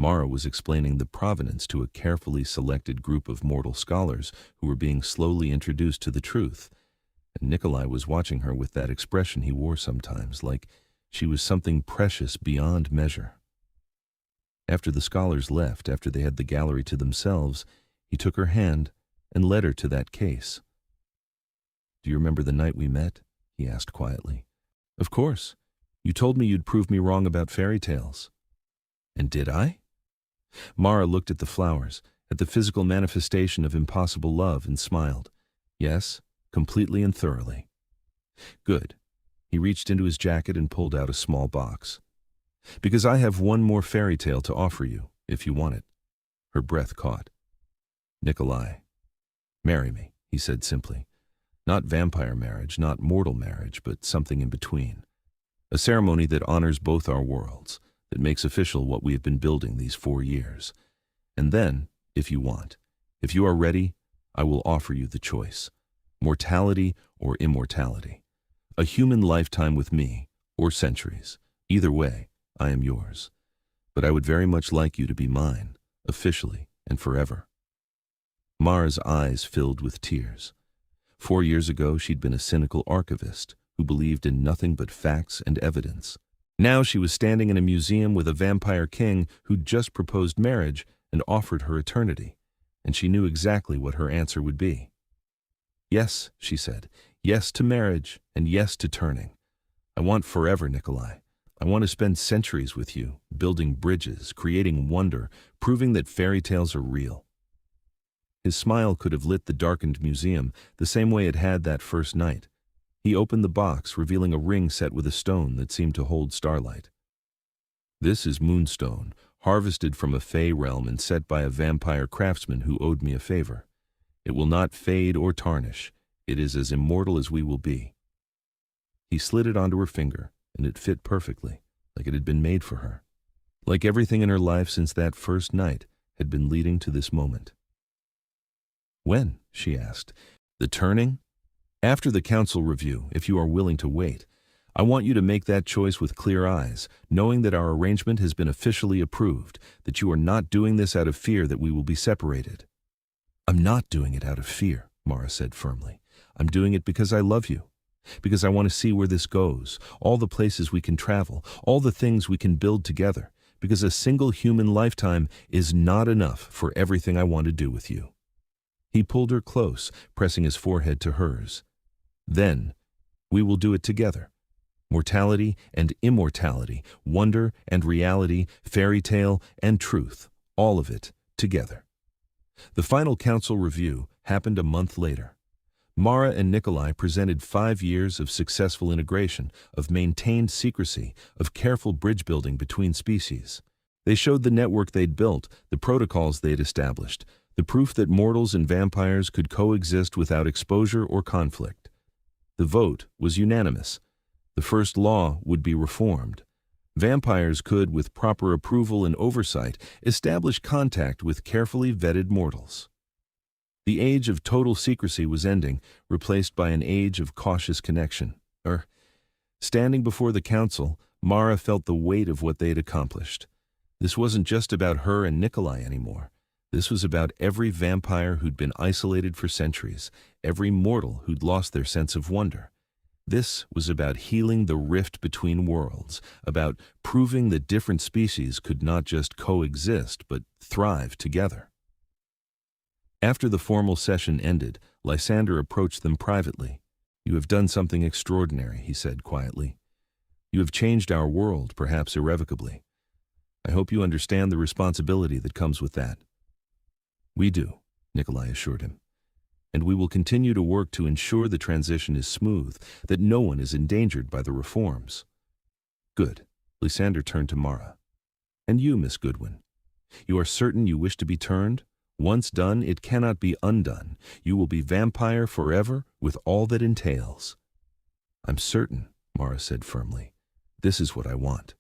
[SPEAKER 1] Mara was explaining the provenance to a carefully selected group of mortal scholars who were being slowly introduced to the truth, and Nikolai was watching her with that expression he wore sometimes, like she was something precious beyond measure. After the scholars left, after they had the gallery to themselves, he took her hand and led her to that case. "Do you remember the night we met?" he asked quietly. "Of course. You told me you'd prove me wrong about fairy tales." "And did I?" Mara looked at the flowers, at the physical manifestation of impossible love, and smiled. "Yes, completely and thoroughly." "Good." He reached into his jacket and pulled out a small box. "Because I have one more fairy tale to offer you, if you want it." Her breath caught. "Nikolai, marry me," he said simply. "Not vampire marriage, not mortal marriage, but something in between. A ceremony that honors both our worlds, that makes official what we have been building these 4 years. And then, if you want, if you are ready, I will offer you the choice. Mortality or immortality. A human lifetime with me, or centuries. Either way, I am yours. But I would very much like you to be mine, officially and forever." Mara's eyes filled with tears. 4 years ago, she'd been a cynical archivist who believed in nothing but facts and evidence. Now she was standing in a museum with a vampire king who'd just proposed marriage and offered her eternity, and she knew exactly what her answer would be. "Yes," she said, "yes to marriage, and yes to turning. I want forever, Nikolai. I want to spend centuries with you, building bridges, creating wonder, proving that fairy tales are real." His smile could have lit the darkened museum the same way it had that first night. He opened the box, revealing a ring set with a stone that seemed to hold starlight. "This is moonstone, harvested from a fey realm and set by a vampire craftsman who owed me a favor. It will not fade or tarnish. It is as immortal as we will be." He slid it onto her finger, and it fit perfectly, like it had been made for her. Like everything in her life since that first night had been leading to this moment. "When?" she asked. "The turning?" "After the council review, if you are willing to wait. I want you to make that choice with clear eyes, knowing that our arrangement has been officially approved, that you are not doing this out of fear that we will be separated." "I'm not doing it out of fear," Mara said firmly. "I'm doing it because I love you, because I want to see where this goes, all the places we can travel, all the things we can build together, because a single human lifetime is not enough for everything I want to do with you." He pulled her close, pressing his forehead to hers. "Then, we will do it together. Mortality and immortality, wonder and reality, fairy tale and truth, all of it together. The final council review happened a month later. Mara and Nikolai presented 5 years of successful integration, of maintained secrecy, of careful bridge building between species. They showed the network they'd built, the protocols they'd established, the proof that mortals and vampires could coexist without exposure or conflict. The vote was unanimous. The first law would be reformed. Vampires could, with proper approval and oversight, establish contact with carefully vetted mortals. The age of total secrecy was ending, replaced by an age of cautious connection. Standing before the council, Mara felt the weight of what they'd accomplished. This wasn't just about her and Nikolai anymore. This was about every vampire who'd been isolated for centuries, every mortal who'd lost their sense of wonder. This was about healing the rift between worlds, about proving that different species could not just coexist but thrive together. After the formal session ended, Lysander approached them privately. "You have done something extraordinary," he said quietly. "You have changed our world, perhaps irrevocably. I hope you understand the responsibility that comes with that." "We do," Nikolai assured him. "And we will continue to work to ensure the transition is smooth, that no one is endangered by the reforms." "Good." Lysander turned to Mara. "And you, Miss Goodwin? You are certain you wish to be turned? Once done, it cannot be undone. You will be vampire forever, with all that entails." "I'm certain," Mara said firmly. "This is what I want."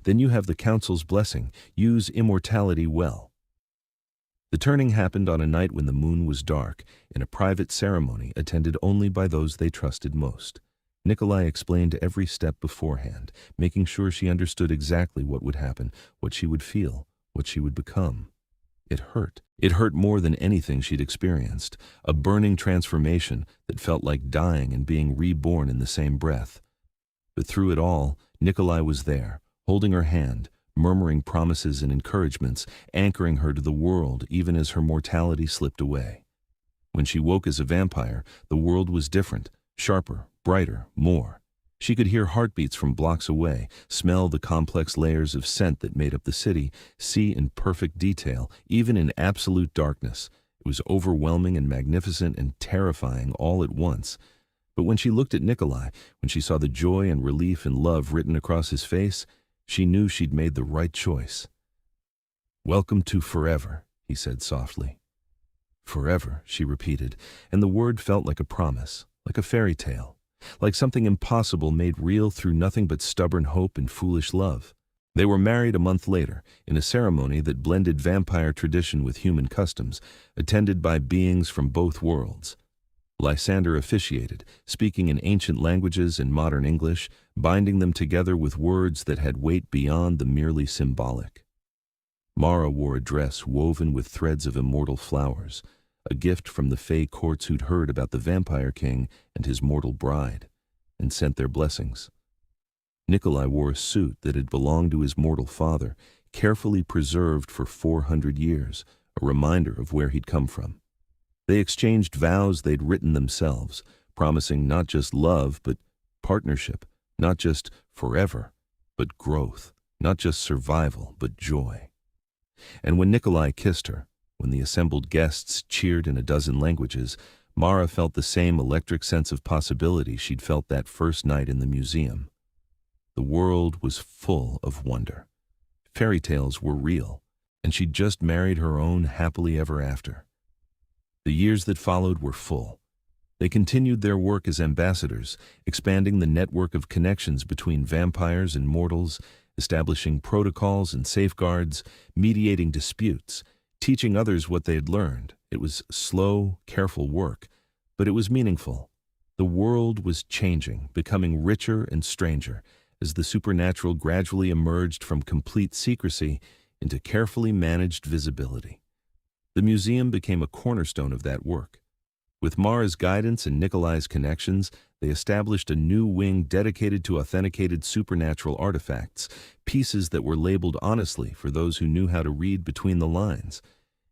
[SPEAKER 1] "Then you have the council's blessing. Use immortality well." The turning happened on a night when the moon was dark, in a private ceremony attended only by those they trusted most. Nikolai explained every step beforehand, making sure she understood exactly what would happen, what she would feel, what she would become. It hurt. It hurt more than anything she'd experienced, a burning transformation that felt like dying and being reborn in the same breath. But through it all, Nikolai was there, holding her hand, murmuring promises and encouragements, anchoring her to the world even as her mortality slipped away. When she woke as a vampire, the world was different, sharper, brighter, more. She could hear heartbeats from blocks away, smell the complex layers of scent that made up the city, see in perfect detail, even in absolute darkness. It was overwhelming and magnificent and terrifying all at once. But when she looked at Nikolai, when she saw the joy and relief and love written across his face, she knew she'd made the right choice. "Welcome to forever," he said softly. "Forever," she repeated, and the word felt like a promise, like a fairy tale. Like something impossible made real through nothing but stubborn hope and foolish love. They were married a month later, in a ceremony that blended vampire tradition with human customs, attended by beings from both worlds. Lysander officiated, speaking in ancient languages and modern English, binding them together with words that had weight beyond the merely symbolic. Mara wore a dress woven with threads of immortal flowers, a gift from the Fey courts who'd heard about the Vampire King and his mortal bride, and sent their blessings. Nikolai wore a suit that had belonged to his mortal father, carefully preserved for 400 years, a reminder of where he'd come from. They exchanged vows they'd written themselves, promising not just love, but partnership, not just forever, but growth, not just survival, but joy. And when Nikolai kissed her, when the assembled guests cheered in a dozen languages, Mara felt the same electric sense of possibility she'd felt that first night in the museum. The world was full of wonder. Fairy tales were real, and she'd just married her own happily ever after. The years that followed were full. They continued their work as ambassadors, expanding the network of connections between vampires and mortals, establishing protocols and safeguards, mediating disputes, teaching others what they had learned. It was slow, careful work, but it was meaningful. The world was changing, becoming richer and stranger, as the supernatural gradually emerged from complete secrecy into carefully managed visibility. The museum became a cornerstone of that work. With Mara's guidance and Nikolai's connections, they established a new wing dedicated to authenticated supernatural artifacts, pieces that were labeled honestly for those who knew how to read between the lines.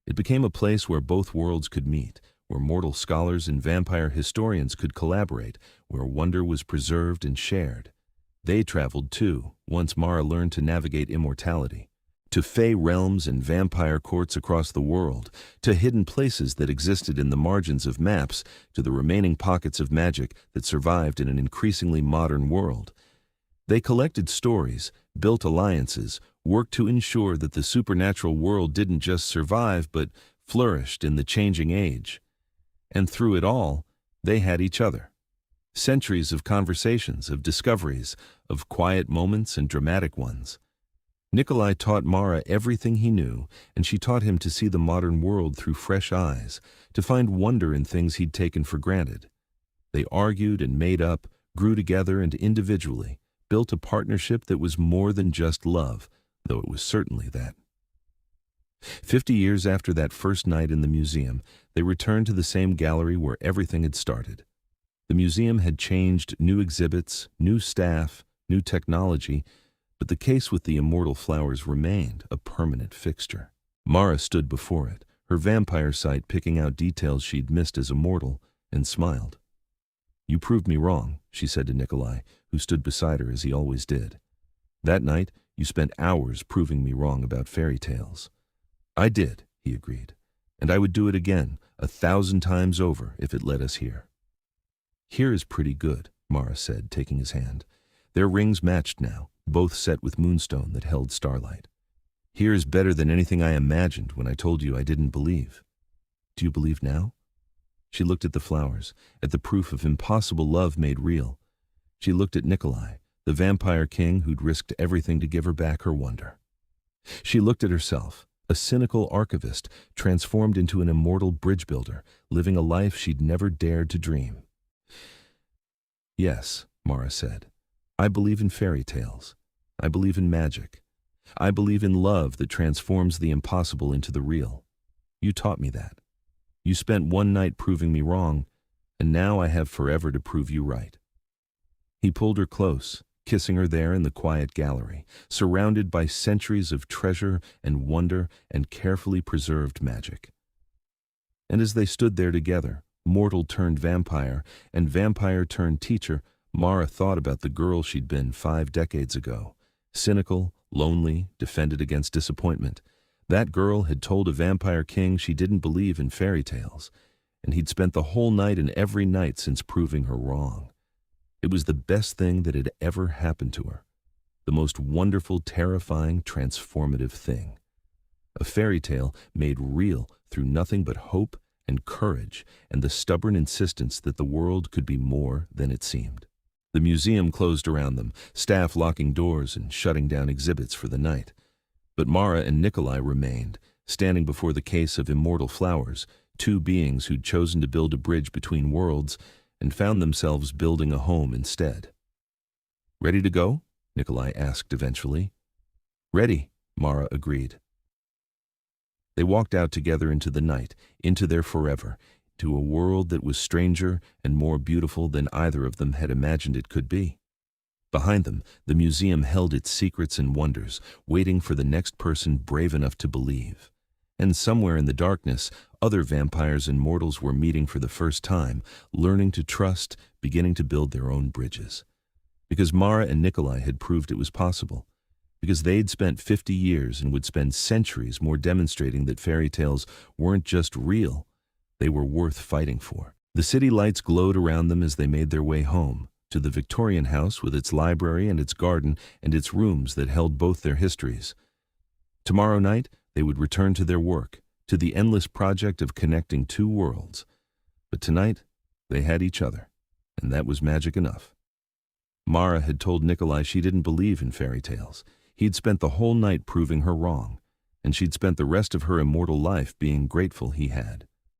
[SPEAKER 1] It became a place where both worlds could meet, where mortal scholars and vampire historians could collaborate, where wonder was preserved and shared. They traveled too, once Mara learned to navigate immortality. to fey realms and vampire courts across the world, to hidden places that existed in the margins of maps, to the remaining pockets of magic that survived in an increasingly modern world. They collected stories, built alliances, worked to ensure that the supernatural world didn't just survive but flourished in the changing age. And through it all, they had each other. Centuries of conversations, of discoveries, of quiet moments and dramatic ones. Nikolai taught Mara everything he knew, and she taught him to see the modern world through fresh eyes, to find wonder in things he'd taken for granted. They argued and made up, grew together and individually, built a partnership that was more than just love, though it was certainly that. 50 years after that first night in the museum, they returned to the same gallery where everything had started. The museum had changed, new exhibits, new staff, new technology, but the case with the immortal flowers remained a permanent fixture. Mara stood before it, her vampire sight picking out details she'd missed as a mortal, and smiled. "You proved me wrong," she said to Nikolai, who stood beside her as he always did. "That night, you spent hours proving me wrong about fairy tales." "I did," he agreed, "and I would do it again, 1,000 times over, if it led us here." "Here is pretty good," Mara said, taking his hand. Their rings matched now, both set with moonstone that held starlight. "Here is better than anything I imagined when I told you I didn't believe." "Do you believe now?" She looked at the flowers, at the proof of impossible love made real. She looked at Nikolai, the vampire king who'd risked everything to give her back her wonder. She looked at herself, a cynical archivist transformed into an immortal bridge builder, living a life she'd never dared to dream. "Yes," Mara said, "I believe in fairy tales. I believe in magic. I believe in love that transforms the impossible into the real. You taught me that. You spent one night proving me wrong, and now I have forever to prove you right." He pulled her close, kissing her there in the quiet gallery, surrounded by centuries of treasure and wonder and carefully preserved magic. And as they stood there together, mortal turned vampire and vampire turned teacher, Mara thought about the girl she'd been 5 decades ago. Cynical, lonely, defended against disappointment. That girl had told a vampire king she didn't believe in fairy tales, and he'd spent the whole night and every night since proving her wrong. It was the best thing that had ever happened to her. The most wonderful, terrifying, transformative thing. A fairy tale made real through nothing but hope and courage and the stubborn insistence that the world could be more than it seemed. The museum closed around them, staff locking doors and shutting down exhibits for the night. But Mara and Nikolai remained, standing before the case of immortal flowers, 2 beings who'd chosen to build a bridge between worlds and found themselves building a home instead. "Ready to go?" Nikolai asked eventually. "Ready," Mara agreed. They walked out together into the night, into their forever, to a world that was stranger and more beautiful than either of them had imagined it could be. Behind them, the museum held its secrets and wonders, waiting for the next person brave enough to believe. And somewhere in the darkness, other vampires and mortals were meeting for the first time, learning to trust, beginning to build their own bridges. Because Mara and Nikolai had proved it was possible. Because they'd spent 50 years and would spend centuries more demonstrating that fairy tales weren't just real, they were worth fighting for. The city lights glowed around them as they made their way home, to the Victorian house with its library and its garden and its rooms that held both their histories. Tomorrow night, they would return to their work, to the endless project of connecting 2 worlds. But tonight, they had each other, and that was magic enough. Mara had told Nikolai she didn't believe in fairy tales. He'd spent the whole night proving her wrong, and she'd spent the rest of her immortal life being grateful he had.